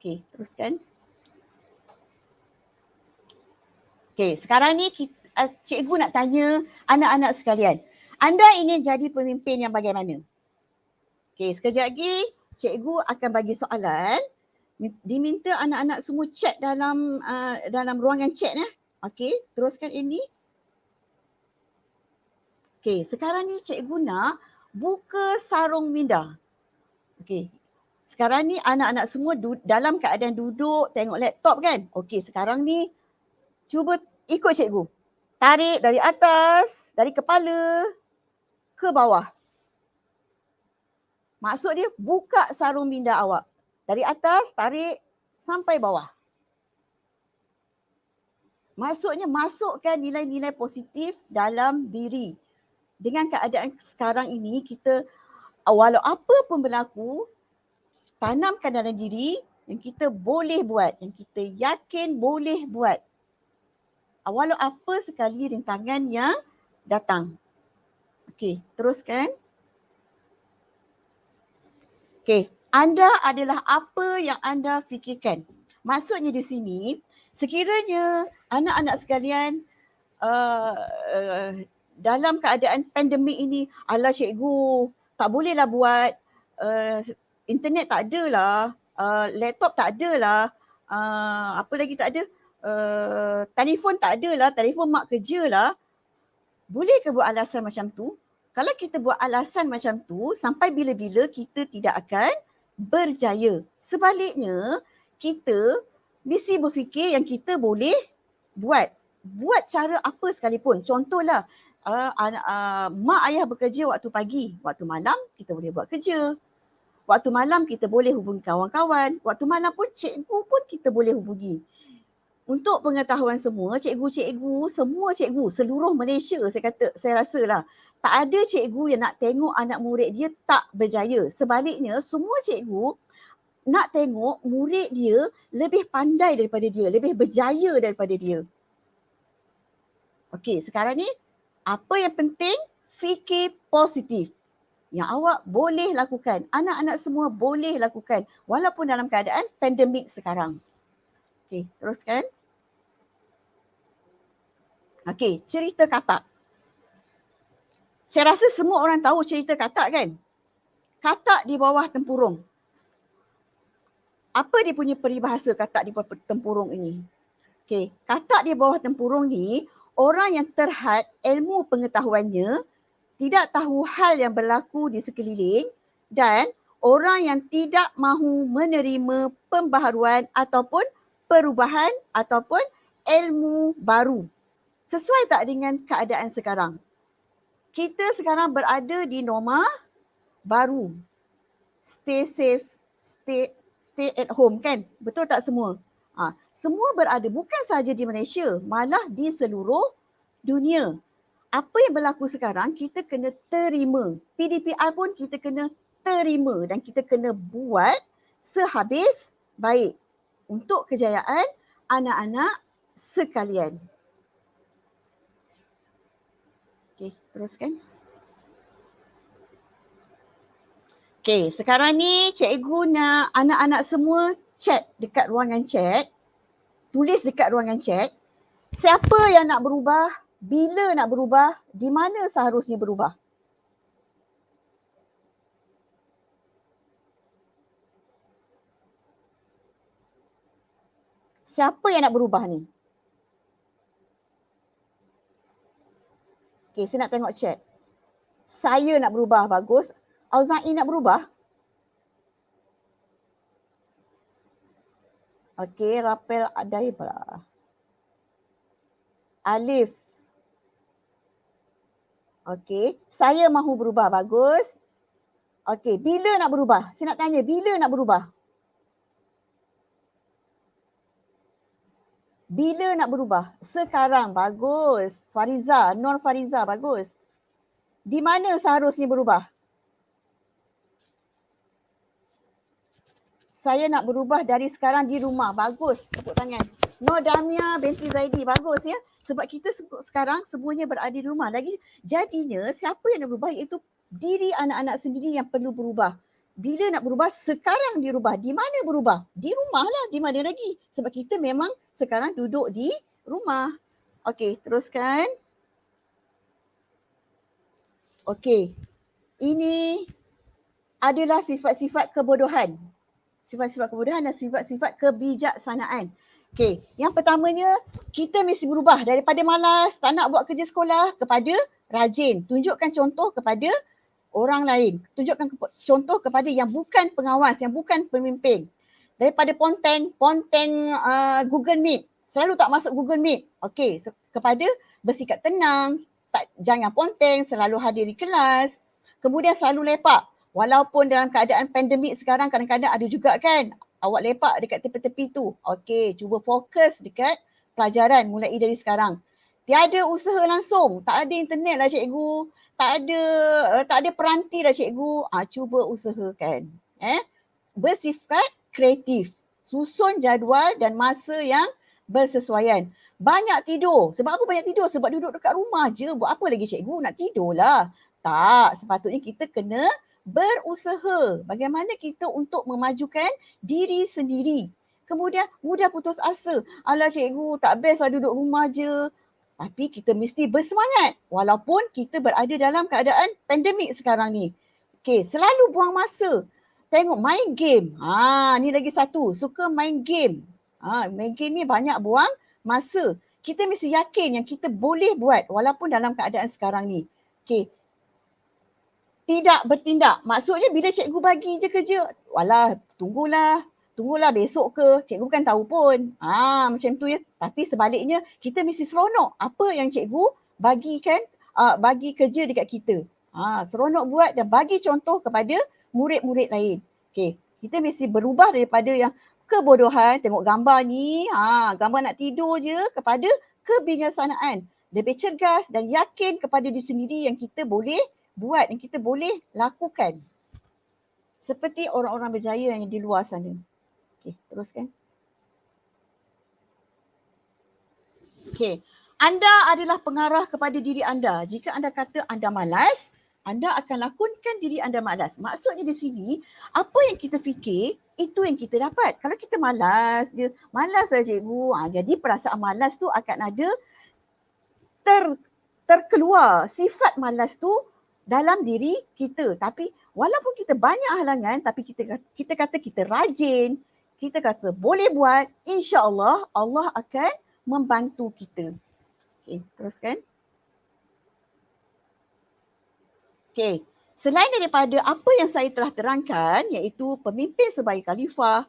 Speaker 6: Okey, teruskan. Okey, sekarang ni cikgu nak tanya anak-anak sekalian. Anda ingin jadi pemimpin yang bagaimana? Okey, sekejap lagi cikgu akan bagi soalan. Diminta anak-anak semua chat dalam ruangan chat . Okey, teruskan ini. Okey, sekarang ni cikgu nak buka sarung minda. Okey. Sekarang ni anak-anak semua dalam keadaan duduk tengok laptop kan? Okey, sekarang ni cuba ikut cikgu. Tarik dari atas, dari kepala ke bawah. Maksud dia buka sarung minda awak. Dari atas tarik sampai bawah. Maksudnya masukkan nilai-nilai positif dalam diri. Dengan keadaan sekarang ini kita walau apa pun berlaku, tanamkan dalam diri yang kita boleh buat, yang kita yakin boleh buat. Walau apa sekali rintangan yang datang. Okey, teruskan. Okey, anda adalah apa yang anda fikirkan. Maksudnya di sini, sekiranya anak-anak sekalian dalam keadaan pandemik ini, alah cikgu, tak bolehlah buat, internet tak adalah, laptop tak adalah, apa lagi tak ada, telefon tak adalah, telefon mak kerja lah. Boleh ke buat alasan macam tu? Kalau kita buat alasan macam tu, sampai bila-bila kita tidak akan berjaya. Sebaliknya, kita mesti berfikir yang kita boleh buat. Buat cara apa sekalipun. Contohlah, mak ayah bekerja waktu pagi, waktu malam kita boleh buat kerja. Waktu malam kita boleh hubungi kawan-kawan. Waktu malam pun cikgu pun kita boleh hubungi. Untuk pengetahuan semua, cikgu-cikgu, semua cikgu seluruh Malaysia saya rasa lah, tak ada cikgu yang nak tengok anak murid dia tak berjaya. Sebaliknya, semua cikgu nak tengok murid dia lebih pandai daripada dia, lebih berjaya daripada dia. Okey, sekarang ni apa yang penting? Fikir positif. Yang awak boleh lakukan. Anak-anak semua boleh lakukan walaupun dalam keadaan pandemik sekarang. Okey, teruskan. Okey, cerita katak. Saya rasa semua orang tahu cerita katak kan? Katak di bawah tempurung. Apa dia punya peribahasa katak di bawah tempurung ini? Okey, katak di bawah tempurung ni, orang yang terhad ilmu pengetahuannya, tidak tahu hal yang berlaku di sekeliling dan orang yang tidak mahu menerima pembaharuan ataupun perubahan ataupun ilmu baru. Sesuai tak dengan keadaan sekarang? Kita sekarang berada di norma baru. Stay safe, stay at home kan? Betul tak semua? Semua berada bukan sahaja di Malaysia, malah di seluruh dunia. Apa yang berlaku sekarang kita kena terima. PDPR pun kita kena terima dan kita kena buat sehabis baik untuk kejayaan anak-anak sekalian. Okey, teruskan. Okey, sekarang ni cikgu nak anak-anak semua chat dekat ruangan chat. Tulis dekat ruangan chat. Siapa yang nak berubah, bila nak berubah, di mana seharusnya berubah. Siapa yang nak berubah ni? Okey, saya nak tengok chat. Saya nak berubah, bagus. Auza'i nak berubah? Okey, Rapel Adai pula. Alif. Okey, saya mahu berubah, bagus. Okey, bila nak berubah? Saya nak tanya, bila nak berubah? Bila nak berubah? Sekarang, bagus. Fariza, Nur Fariza, bagus. Di mana seharusnya berubah? Saya nak berubah dari sekarang di rumah. Bagus, tepuk tangan. Nur Damia binti Zaidi, bagus ya. Sebab kita sekarang semuanya berada di rumah. Lagi jadinya siapa yang nak berubah iaitu diri anak-anak sendiri yang perlu berubah. Bila nak berubah, sekarang dirubah. Di mana berubah? Di rumah lah, di mana lagi? Sebab kita memang sekarang duduk di rumah. Okey, teruskan. Okey, ini adalah sifat-sifat kebodohan. Sifat-sifat kebodohan dan sifat-sifat kebijaksanaan. Okey, yang pertamanya kita mesti berubah daripada malas, tak nak buat kerja sekolah kepada rajin. Tunjukkan contoh kepada orang lain. Tunjukkan contoh kepada yang bukan pengawas, yang bukan pemimpin. Daripada ponteng Google Meet. Selalu tak masuk Google Meet. Okey, kepada bersikap tenang, jangan ponteng, selalu hadir di kelas. Kemudian selalu lepak. Walaupun dalam keadaan pandemik sekarang kadang-kadang ada juga kan awak lepak dekat tepi-tepi tu. Okey, cuba fokus dekat pelajaran mulai dari sekarang. Tiada usaha langsung, tak ada internet lah cikgu, tak ada peranti lah cikgu. Cuba usahakan. Bersifat kreatif. Susun jadual dan masa yang bersesuaian. Banyak tidur. Sebab apa banyak tidur? Sebab duduk dekat rumah je. Buat apa lagi cikgu? Nak tidur lah. Tak, sepatutnya kita kena berusaha. Bagaimana kita untuk memajukan diri sendiri. Kemudian mudah putus asa. Alah cikgu, tak best lah duduk rumah je. Tapi kita mesti bersemangat walaupun kita berada dalam keadaan pandemik sekarang ni. Okey, selalu buang masa. Tengok main game. Ni lagi satu, suka main game. Main game ni banyak buang masa. Kita mesti yakin yang kita boleh buat walaupun dalam keadaan sekarang ni. Okey. Tidak bertindak. Maksudnya bila cikgu bagi je kerja, walah tunggulah besok ke, cikgu bukan tahu pun. Macam tu ya. Tapi sebaliknya kita mesti seronok apa yang cikgu bagikan, bagi kerja dekat kita. Seronok buat dan bagi contoh kepada murid-murid lain. Okey, kita mesti berubah daripada yang kebodohan, tengok gambar ni, gambar nak tidur je, kepada kebijaksanaan. Lebih cergas dan yakin kepada diri sendiri yang kita boleh buat, yang kita boleh lakukan. Seperti orang-orang berjaya yang di luar sana. Okey, teruskan. Okey, anda adalah pengarah kepada diri anda. Jika anda kata anda malas, anda akan lakonkan diri anda malas. Maksudnya di sini, apa yang kita fikir, itu yang kita dapat. Kalau kita malas je, malas lah cikgu. Jadi perasaan malas tu akan ada terkeluar. Sifat malas tu dalam diri kita. Tapi walaupun kita banyak halangan, tapi kita kata kita rajin, kita kata boleh buat, insya-Allah Allah akan membantu kita. Okey, teruskan. Okey, selain daripada apa yang saya telah terangkan, iaitu pemimpin sebagai khalifah,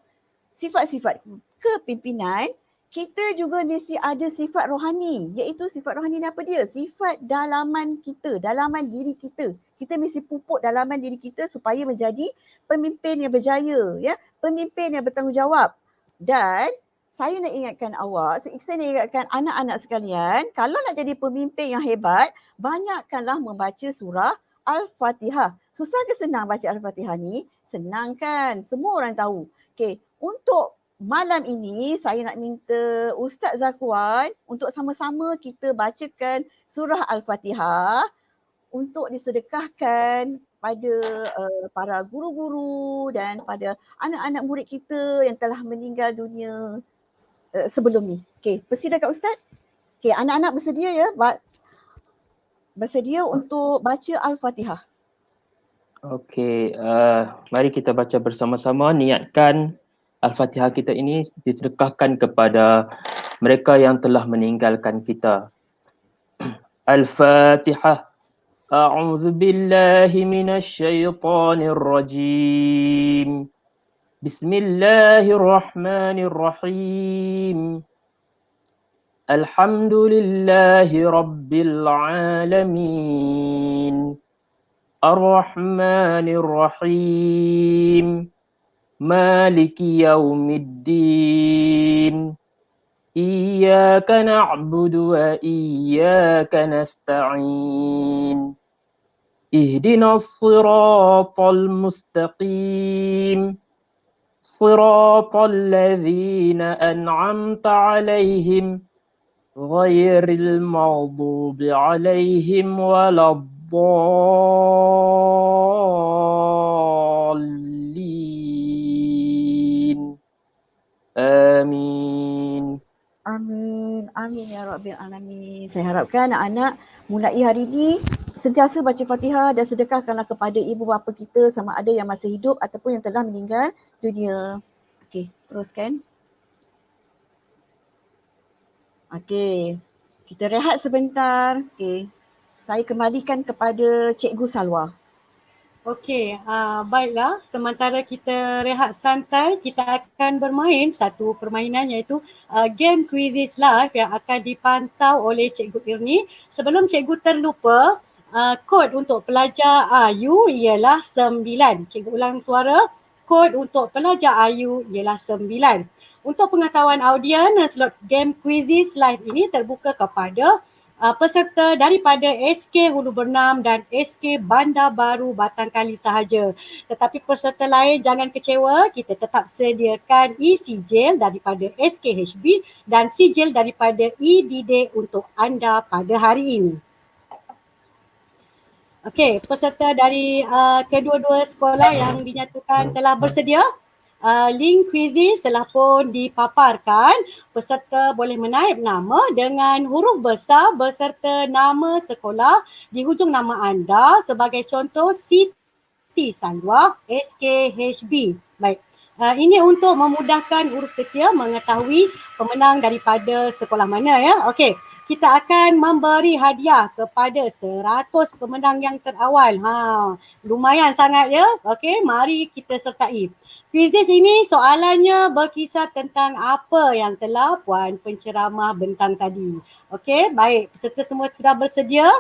Speaker 6: sifat-sifat kepimpinan, kita juga mesti ada sifat rohani. Iaitu sifat rohani ni apa dia? Sifat dalaman kita, dalaman diri kita. Kita mesti pupuk dalaman diri kita supaya menjadi pemimpin yang berjaya, ya, pemimpin yang bertanggungjawab. Dan saya nak ingatkan awak, saya nak ingatkan anak-anak sekalian, kalau nak jadi pemimpin yang hebat, banyakkanlah membaca surah Al-Fatihah. Susah ke senang baca Al-Fatihah ni? Senang kan? Semua orang tahu. Okey, untuk malam ini saya nak minta Ustaz Zakwan untuk sama-sama kita bacakan surah Al-Fatihah untuk disedekahkan pada para guru-guru dan pada anak-anak murid kita yang telah meninggal dunia sebelum ni. Okey, bersedia kat Ustaz? Okey, anak-anak bersedia ya? Bersedia untuk baca Al-Fatihah.
Speaker 1: Okey, mari kita baca bersama-sama. Niatkan Al-Fatihah kita ini disedekahkan kepada mereka yang telah meninggalkan kita. Al-Fatihah. A'udzu billahi minasy syaithanir rajim. Bismillahirrahmanirrahim. Alhamdulillahi rabbil alamin. Ar-Rahmanir Rahim. Maliki yaumiddin. Iyyaka na'budu wa iyyaka nasta'in. Ihdinas siratal mustaqim. Siratal ladzina an'amta 'alaihim ghairil maghdubi 'alaihim waladdallin. Amin.
Speaker 6: Amin. Amin ya Rabbil Alamin. Saya harapkan anak-anak mulai hari ini sentiasa baca Fatihah dan sedekahkanlah kepada ibu bapa kita sama ada yang masih hidup ataupun yang telah meninggal dunia. Okey, teruskan. Okey, kita rehat sebentar. Okey, saya kembalikan kepada Cikgu Salwa.
Speaker 4: Okey, baiklah. Sementara kita rehat santai, kita akan bermain satu permainan iaitu game Quizzes Live yang akan dipantau oleh Cikgu Irni. Sebelum Cikgu terlupa, kod untuk pelajar AYU ialah 9. Cikgu ulang suara, kod untuk pelajar AYU ialah 9. Untuk pengetahuan audien, slot game Quizzes Live ini terbuka kepada peserta daripada SK Hulu Bernam dan SK Bandar Baru Batangkali sahaja. Tetapi peserta lain jangan kecewa, kita tetap sediakan e-sijil daripada SKHB dan sijil daripada e-didik untuk anda pada hari ini. Okey, peserta dari kedua-dua sekolah yang dinyatakan telah bersedia, link kuisis telah pun dipaparkan. Peserta boleh menaip nama dengan huruf besar beserta nama sekolah di hujung nama anda, sebagai contoh Siti Salwa SKHB. Baik. Ini untuk memudahkan urus setia mengetahui pemenang daripada sekolah mana ya. Okey. Kita akan memberi hadiah kepada 100 pemenang yang terawal. Lumayan sangat ya. Okey, mari kita sertai. Kuisis ini soalannya berkisar tentang apa yang telah Puan Penceramah bentang tadi. Okey, baik. Peserta semua sudah bersedia?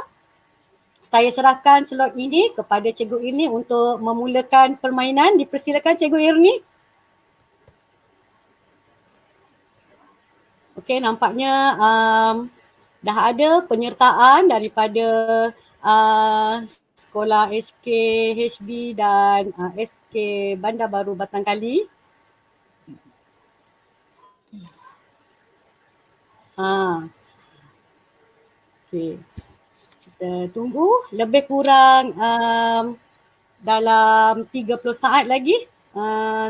Speaker 4: Saya serahkan slot ini kepada Cikgu Irni untuk memulakan permainan. Dipersilakan Cikgu Irni. Okey, nampaknya dah ada penyertaan daripada sekolah SKHB dan SK Bandar Baru Batangkali. Okey. Kita tunggu lebih kurang dalam 30 saat lagi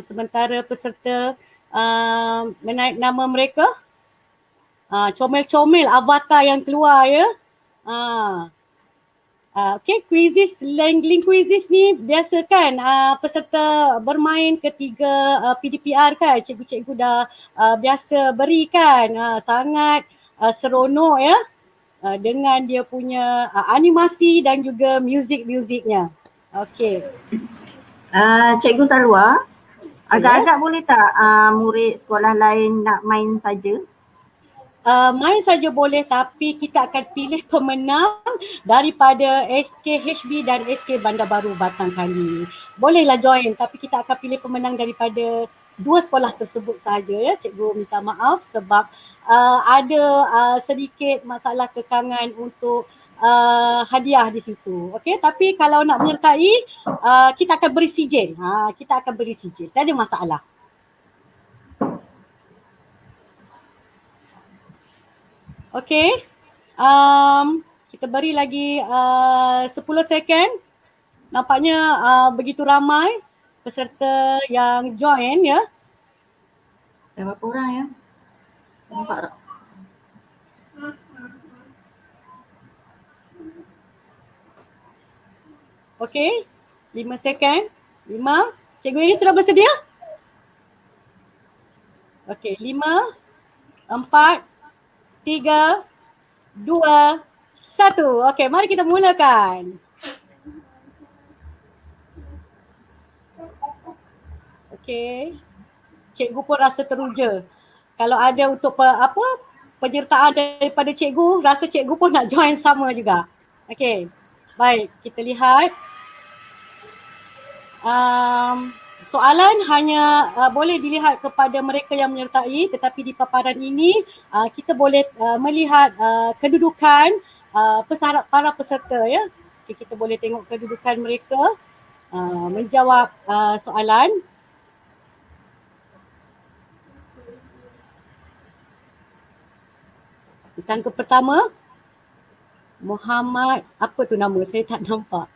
Speaker 4: sementara peserta menaip nama mereka. Comel-comel avatar yang keluar ya. Okay, kuisis, link kuisis ni biasa kan peserta bermain ketiga PDPR kan, cikgu-cikgu dah biasa berikan. Sangat seronok ya dengan dia punya animasi dan juga muzik-muziknya. Okay.
Speaker 7: Cikgu Salwa, agak-agak boleh tak murid sekolah lain nak main saja?
Speaker 4: Main saja boleh, tapi kita akan pilih pemenang daripada SKHB dan SK Bandar Baru Batangkali. Bolehlah join, tapi kita akan pilih pemenang daripada dua sekolah tersebut sahaja ya. Cikgu minta maaf sebab ada sedikit masalah kekangan untuk hadiah di situ. Okey, tapi kalau nak menyertai kita akan beri sijil. Kita akan beri sijil. Tak ada masalah. Okey, kita beri lagi 10 second. Nampaknya begitu ramai peserta yang join ya.
Speaker 7: Dah berapa orang ya? Nampak tak?
Speaker 4: Okey, 5 second. 5. Cikgu ini sudah bersedia? Okey, 5, 4, 3, 2, 1. Okey, mari kita mulakan. Okey. Cikgu pun rasa teruja. Kalau ada untuk penyertaan daripada cikgu, rasa cikgu pun nak join sama juga. Okey. Baik, kita lihat. Soalan hanya boleh dilihat kepada mereka yang menyertai, tetapi di paparan ini kita boleh melihat kedudukan para peserta ya. Okay, kita boleh tengok kedudukan mereka menjawab soalan. Tangga pertama, Muhammad, apa tu nama? Saya tak nampak.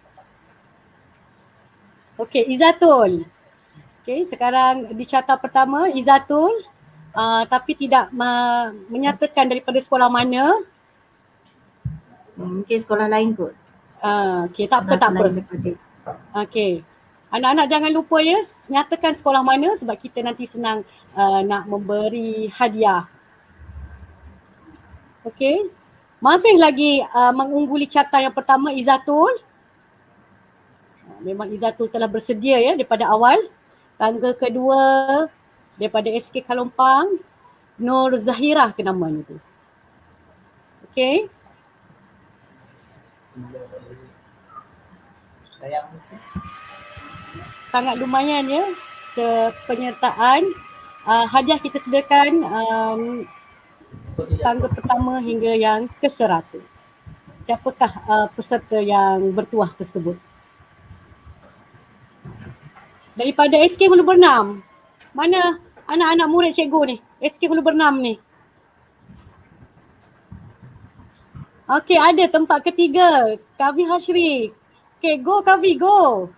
Speaker 4: Okey, Izatul. Okey, sekarang di carta pertama Izatul, tapi tidak menyatakan daripada sekolah mana.
Speaker 7: Mungkin sekolah lain kot.
Speaker 4: Okey, tak apa. Okey. Anak-anak jangan lupa ya, nyatakan sekolah mana sebab kita nanti senang nak memberi hadiah. Okey. Masih lagi mengungguli carta yang pertama Izatul. Memang Izatul telah bersedia ya daripada awal. Tangga kedua daripada SK Kalompang, Nur Zahirah ke namanya tu. Okey. Sangat lumayan ya penyertaan. Hadiah kita sediakan tangga pertama hingga yang ke-100. Siapakah peserta yang bertuah tersebut? Daripada SK Hulu Bernam. Mana anak-anak murid cikgu ni? SK Hulu Bernam ni. Okey, ada tempat ketiga. Kavi Hashri. Okey, go Kavi, go.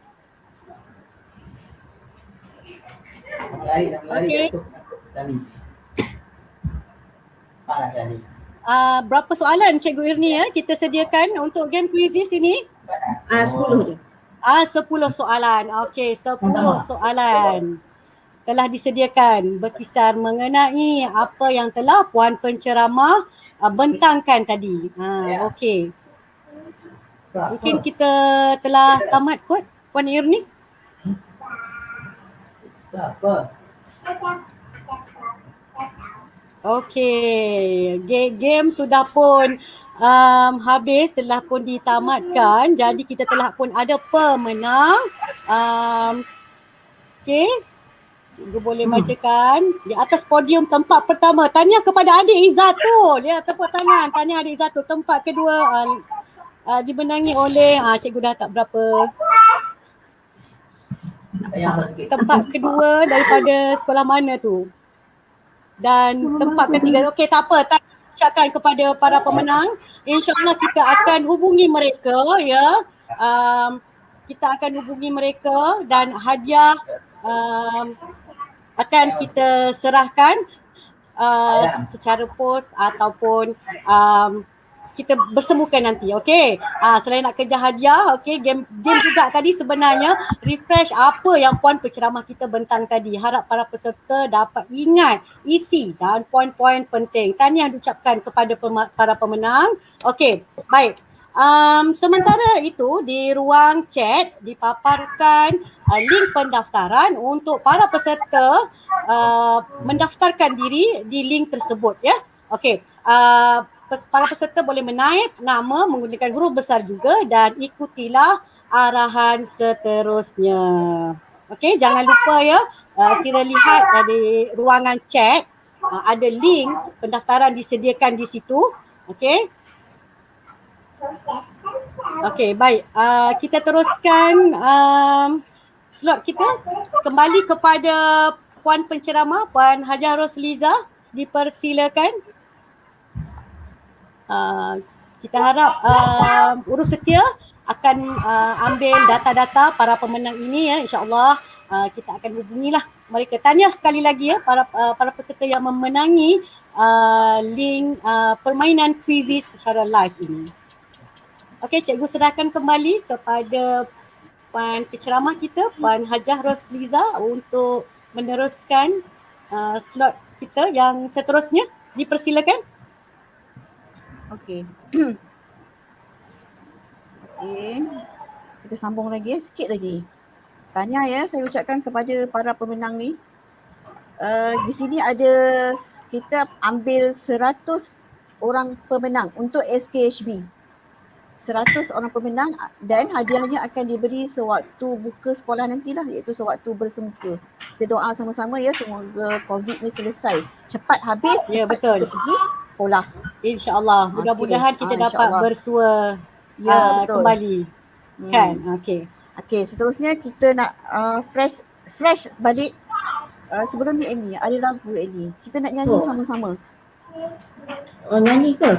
Speaker 4: Okey. Berapa soalan Cikgu Irni kita sediakan untuk game quiz ini?
Speaker 7: 10 je.
Speaker 4: 10 soalan. Okey, 10 soalan telah disediakan berkisar mengenai apa yang telah Puan Penceramah bentangkan tadi. Okey. Mungkin kita telah tamat kot Puan Irni. Okey, game sudah pun habis, telah pun ditamatkan. Jadi kita telah pun ada pemenang. Okey, cikgu boleh bacakan. Di atas podium tempat pertama, tahniah kepada adik Izzatul. Ya, tepuk tangan. Tahniah adik Izzatul. Tempat kedua dimenangi oleh, cikgu dah tak berapa. Tempat kedua daripada sekolah mana tu? Dan tempat ketiga, okey tak apa, tak ucapkan kepada para pemenang. InsyaAllah kita akan hubungi mereka ya. Kita akan hubungi mereka dan hadiah akan kita serahkan secara pos ataupun kita bersemukan nanti, okey. Selain nak kejar hadiah, okey, game juga tadi sebenarnya refresh apa yang Puan Penceramah kita bentang tadi. Harap para peserta dapat ingat isi dan poin-poin penting. Tahniah diucapkan kepada para pemenang. Okey, baik. Sementara itu di ruang chat dipaparkan link pendaftaran untuk para peserta mendaftarkan diri di link tersebut ya. Okey. Para peserta boleh menaip nama menggunakan huruf besar juga dan ikutilah arahan seterusnya. Okey, jangan lupa ya, sila lihat di ruangan chat ada link pendaftaran disediakan di situ. Okey. Okey, baik. Kita teruskan slot kita. Kembali kepada Puan Penceramah, Puan Hajah Rosliza, dipersilakan. Kita harap urus setia akan ambil data-data para pemenang ini ya, insya-Allah kita akan hubungilah mereka. Tahniah sekali lagi ya para peserta yang memenangi link permainan quizzes secara live ini. Okey, cikgu serahkan kembali kepada Puan Penceramah kita, Puan Hajah Rosliza untuk meneruskan slot kita yang seterusnya. Dipersilakan.
Speaker 6: Okey. Okey. Kita sambung lagi sikit lagi. Tahniah ya saya ucapkan kepada para pemenang ni. Di sini ada kita ambil 100 orang pemenang untuk SKHB. 100 orang pemenang dan hadiahnya akan diberi sewaktu buka sekolah nantilah, iaitu sewaktu bersemuka. Kita doa sama-sama ya, semoga COVID ni selesai. Cepat habis,
Speaker 4: ya,
Speaker 6: cepat
Speaker 4: betul.
Speaker 6: kita pergi sekolah.
Speaker 4: InsyaAllah, mudah-mudahan kita dapat bersua kembali. Kan? Okey.
Speaker 6: Okey, seterusnya kita nak fresh balik. Sebelum ni Annie, ada lagu Annie. Kita nak nyanyi sama-sama.
Speaker 7: Oh, nyanyi ke?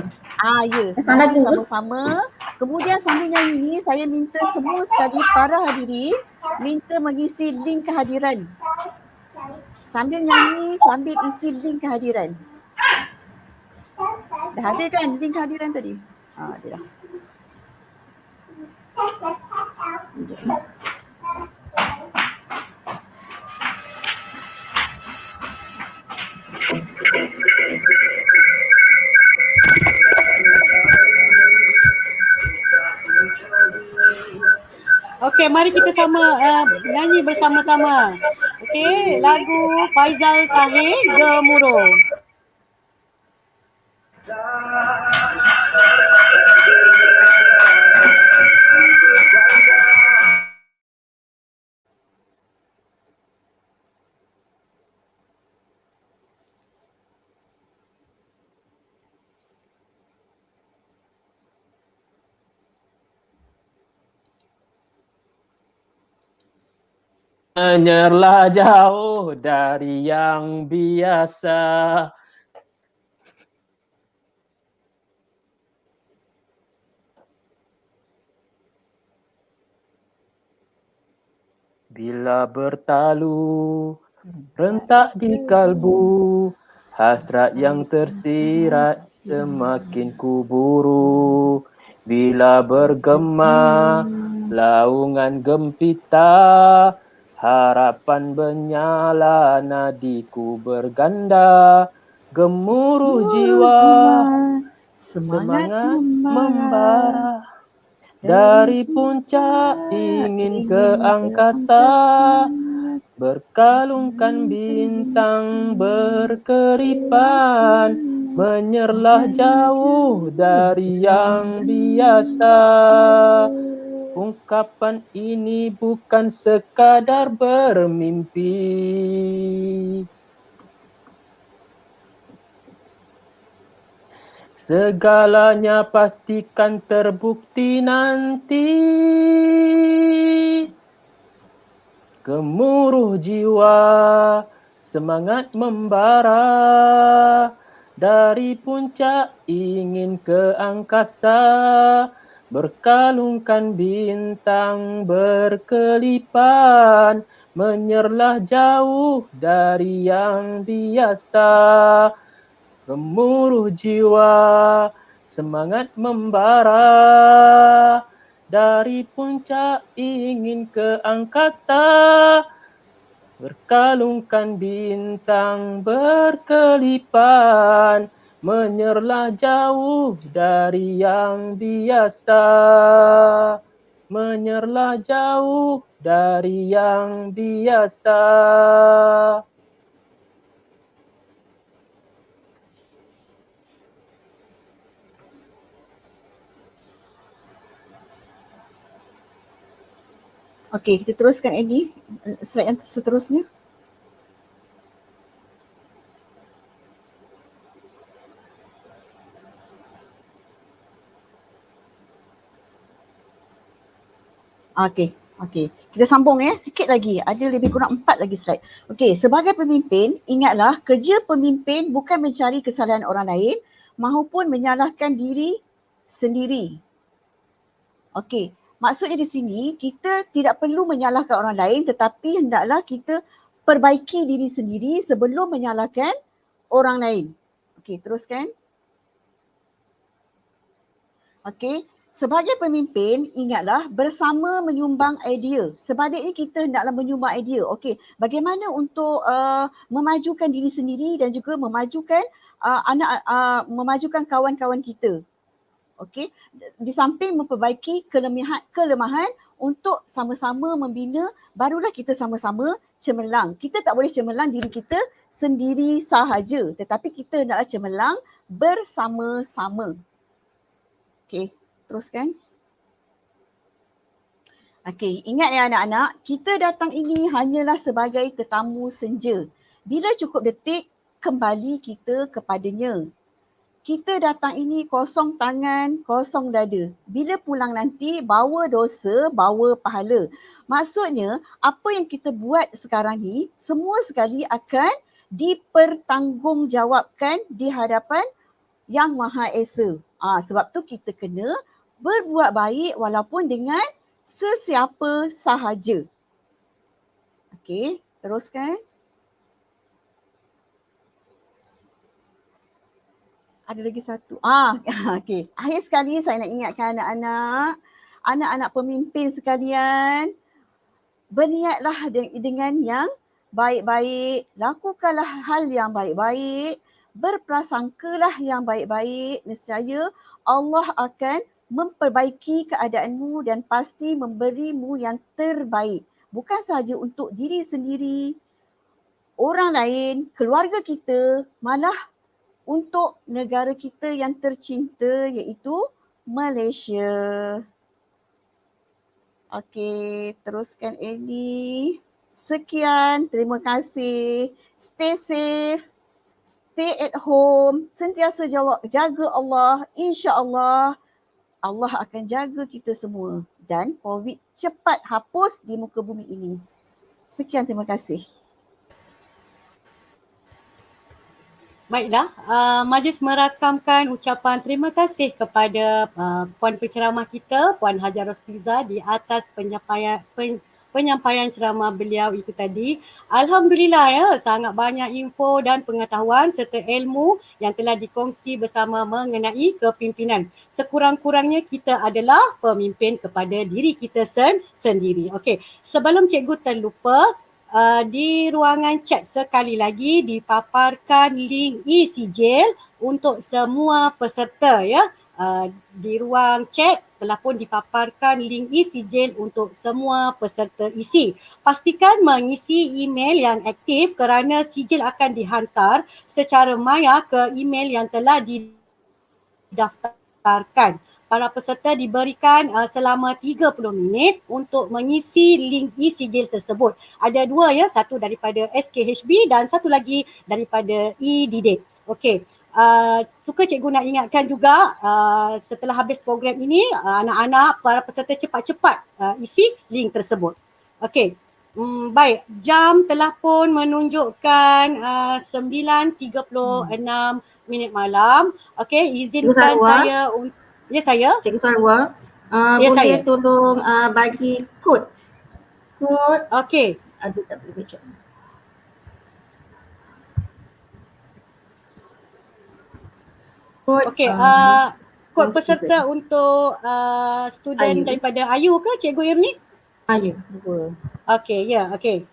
Speaker 6: Ya, nyanyi sama-sama. Kemudian sambil nyanyi ni saya minta semua sekali para hadirin minta mengisi link kehadiran. Sambil nyanyi, sambil isi link kehadiran. Dah ada kan link kehadiran tadi? Ada dah.
Speaker 4: Okey, mari kita nyanyi bersama-sama. Okey, lagu Faizal Tahir, Gemuruh.
Speaker 1: Menyerlah jauh dari yang biasa. Bila bertalu, rentak di kalbu, hasrat yang tersirat semakin kuburu. Bila bergema, laungan gempita, harapan menyala, nadiku berganda. Gemuruh jiwa, semangat membara. Dari puncak ingin ke angkasa, berkalungkan bintang berkeripan, menyerlah jauh dari yang biasa. Ungkapan ini bukan sekadar bermimpi. Segalanya pastikan terbukti nanti. Gemuruh jiwa, semangat membara. Dari puncak ingin ke angkasa, berkalungkan bintang berkelipan, menyerlah jauh dari yang biasa. Gemuruh jiwa, semangat membara. Dari puncak ingin ke angkasa, berkalungkan bintang berkelipan, menyerlah jauh dari yang biasa. Menyerlah jauh dari yang biasa.
Speaker 6: Okey, kita teruskan Andy. Slide yang seterusnya. Okey. Kita sambung sikit lagi. Ada lebih kurang 4 lagi slide. Okey, sebagai pemimpin, ingatlah kerja pemimpin bukan mencari kesalahan orang lain maupun menyalahkan diri sendiri. Okey, maksudnya di sini kita tidak perlu menyalahkan orang lain tetapi hendaklah kita perbaiki diri sendiri sebelum menyalahkan orang lain. Okey, teruskan. Okey, sebagai pemimpin, ingatlah bersama menyumbang idea. Sebaliknya kita hendaklah menyumbang idea. Okey, bagaimana untuk memajukan diri sendiri dan juga memajukan memajukan kawan-kawan kita. Okey, di samping memperbaiki kelemahan untuk sama-sama membina, barulah kita sama-sama cemerlang. Kita tak boleh cemerlang diri kita sendiri sahaja, tetapi kita hendaklah cemerlang bersama-sama. Okey, teruskan. Okey, ingat ya anak-anak, kita datang ini hanyalah sebagai tetamu senja. Bila cukup detik, kembali kita kepadanya. Kita datang ini kosong tangan, kosong dada. Bila pulang nanti, bawa dosa, bawa pahala. Maksudnya, apa yang kita buat sekarang ni, semua sekali akan dipertanggungjawabkan di hadapan Yang Maha Esa. Sebab tu kita kena berbuat baik walaupun dengan sesiapa sahaja. Okey, teruskan. Ada lagi satu. Okey. Akhir sekali saya nak ingatkan anak-anak pemimpin sekalian, berniatlah dengan yang baik-baik, lakukanlah hal yang baik-baik, berprasangkalah yang baik-baik, nescaya Allah akan memperbaiki keadaanmu dan pasti memberimu yang terbaik. Bukan sahaja untuk diri sendiri, orang lain, keluarga kita, malah untuk negara kita yang tercinta iaitu Malaysia. Okey, teruskan Andy. Sekian, terima kasih. Stay safe, stay at home, sentiasa jaga Allah. InsyaAllah Allah akan jaga kita semua dan COVID cepat hapus di muka bumi ini. Sekian, terima kasih.
Speaker 4: Baiklah, majlis merakamkan ucapan terima kasih kepada Puan Penceramah kita, Puan Hajar Rosliza di atas penyampaian ceramah beliau itu tadi. Alhamdulillah ya, sangat banyak info dan pengetahuan serta ilmu yang telah dikongsi bersama mengenai kepimpinan. Sekurang-kurangnya kita adalah pemimpin kepada diri kita sendiri. Okey, sebelum cikgu terlupa, di ruangan chat sekali lagi dipaparkan link e-sijil untuk semua peserta ya. Di ruang chat telah pun dipaparkan link e-sijil untuk semua peserta isi. Pastikan mengisi email yang aktif kerana sijil akan dihantar secara maya ke email yang telah didaftarkan. Para peserta diberikan selama 30 minit untuk mengisi link e-sijil tersebut. Ada dua ya, satu daripada SKHB dan satu lagi daripada e-Didik. Okey. Suka cikgu nak ingatkan juga setelah habis program ini anak-anak para peserta cepat-cepat isi link tersebut. Okey. Baik, jam telah pun menunjukkan 9.36 minit malam. Okey, izinkan saya untuk ya saya.
Speaker 7: Cikgu Salwa,
Speaker 4: Ya,
Speaker 7: boleh
Speaker 4: saya.
Speaker 7: tolong bagi kod.
Speaker 4: Okey.
Speaker 7: Aduh, tak boleh baca. Kod,
Speaker 4: Okey, kod peserta untuk student
Speaker 7: Ayu.
Speaker 4: daripada Ayu ke Cikgu Irni?
Speaker 7: Ayu.
Speaker 4: Okey, ya, okey.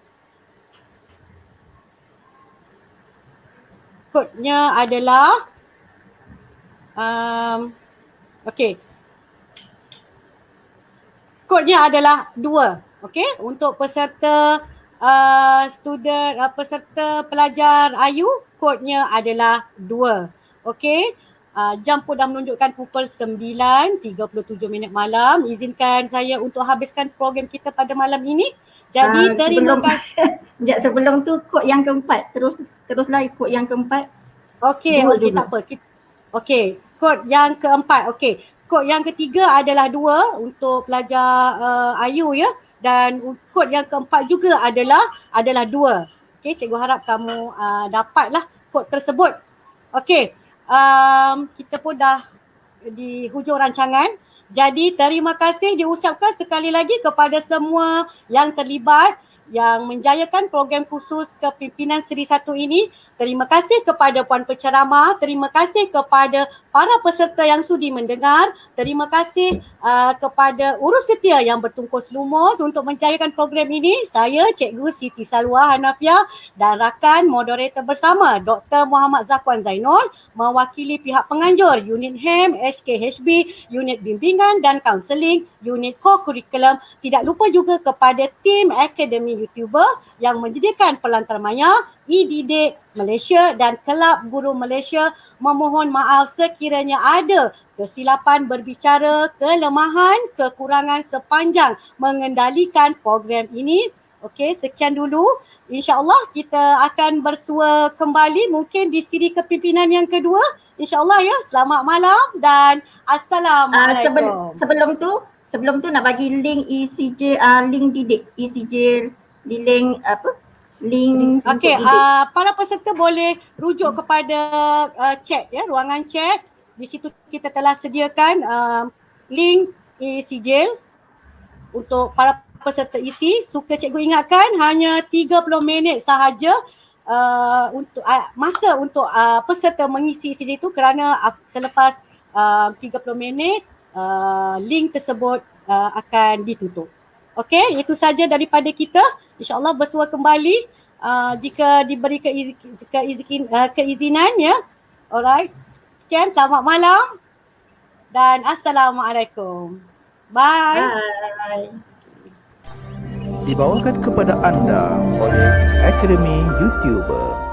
Speaker 4: Kodnya adalah okey. Kodnya adalah 2. Okey, untuk peserta peserta pelajar Ayu, kodnya adalah 2. Okey. Jam pun dah menunjukkan pukul 9.37 minit malam. Izinkan saya untuk habiskan program kita pada malam ini. Jadi terima kasih.
Speaker 7: Sebelum tu kod yang keempat. Teruslah kod yang keempat.
Speaker 4: Okey, tak apa. Okey, kod yang keempat. Okey. Kod yang ketiga adalah 2 untuk pelajar Ayu ya, dan kod yang keempat juga adalah 2. Okey, cikgu harap kamu dapatlah kod tersebut. Okey. Kita pun dah di hujung rancangan. Jadi terima kasih diucapkan sekali lagi kepada semua yang terlibat yang menjayakan program khusus kepimpinan Seri 1 ini. Terima kasih kepada Puan Penceramah, terima kasih kepada para peserta yang sudi mendengar, terima kasih kepada urus setia yang bertungkus lumus untuk menjayakan program ini. Saya Cikgu Siti Salwa Hanafiah dan rakan moderator bersama Dr. Muhammad Zakwan Zainul mewakili pihak penganjur Unit HEM, SKHB, Unit Bimbingan dan Kaunseling, Unit Co-Curriculum. Tidak lupa juga kepada tim Akademi YouTuber yang menyediakan pelantar maya, e-Didik Malaysia dan Kelab Guru Malaysia. Memohon maaf sekiranya ada kesilapan berbicara, kelemahan, kekurangan sepanjang mengendalikan program ini. Okey, sekian dulu. InsyaAllah kita akan bersua kembali mungkin di siri kepimpinan yang kedua. InsyaAllah ya. Selamat malam dan Assalamualaikum.
Speaker 7: Sebelum tu nak bagi link e-sijil, link Didik e-sijil di link apa? Link
Speaker 4: okey, para peserta boleh rujuk kepada chat ya, ruangan chat. Di situ kita telah sediakan link e-sijil untuk para peserta isi. Suka cikgu ingatkan hanya 30 minit sahaja untuk masa untuk peserta mengisi sijil itu, kerana selepas 30 minit link tersebut akan ditutup. Okey, itu saja daripada kita. InsyaAllah bersua kembali jika diberi keizinan ya. Alright. Sekian, selamat malam dan Assalamualaikum. Bye.
Speaker 7: Bye.
Speaker 8: Dibawakan kepada anda oleh Akademi YouTuber.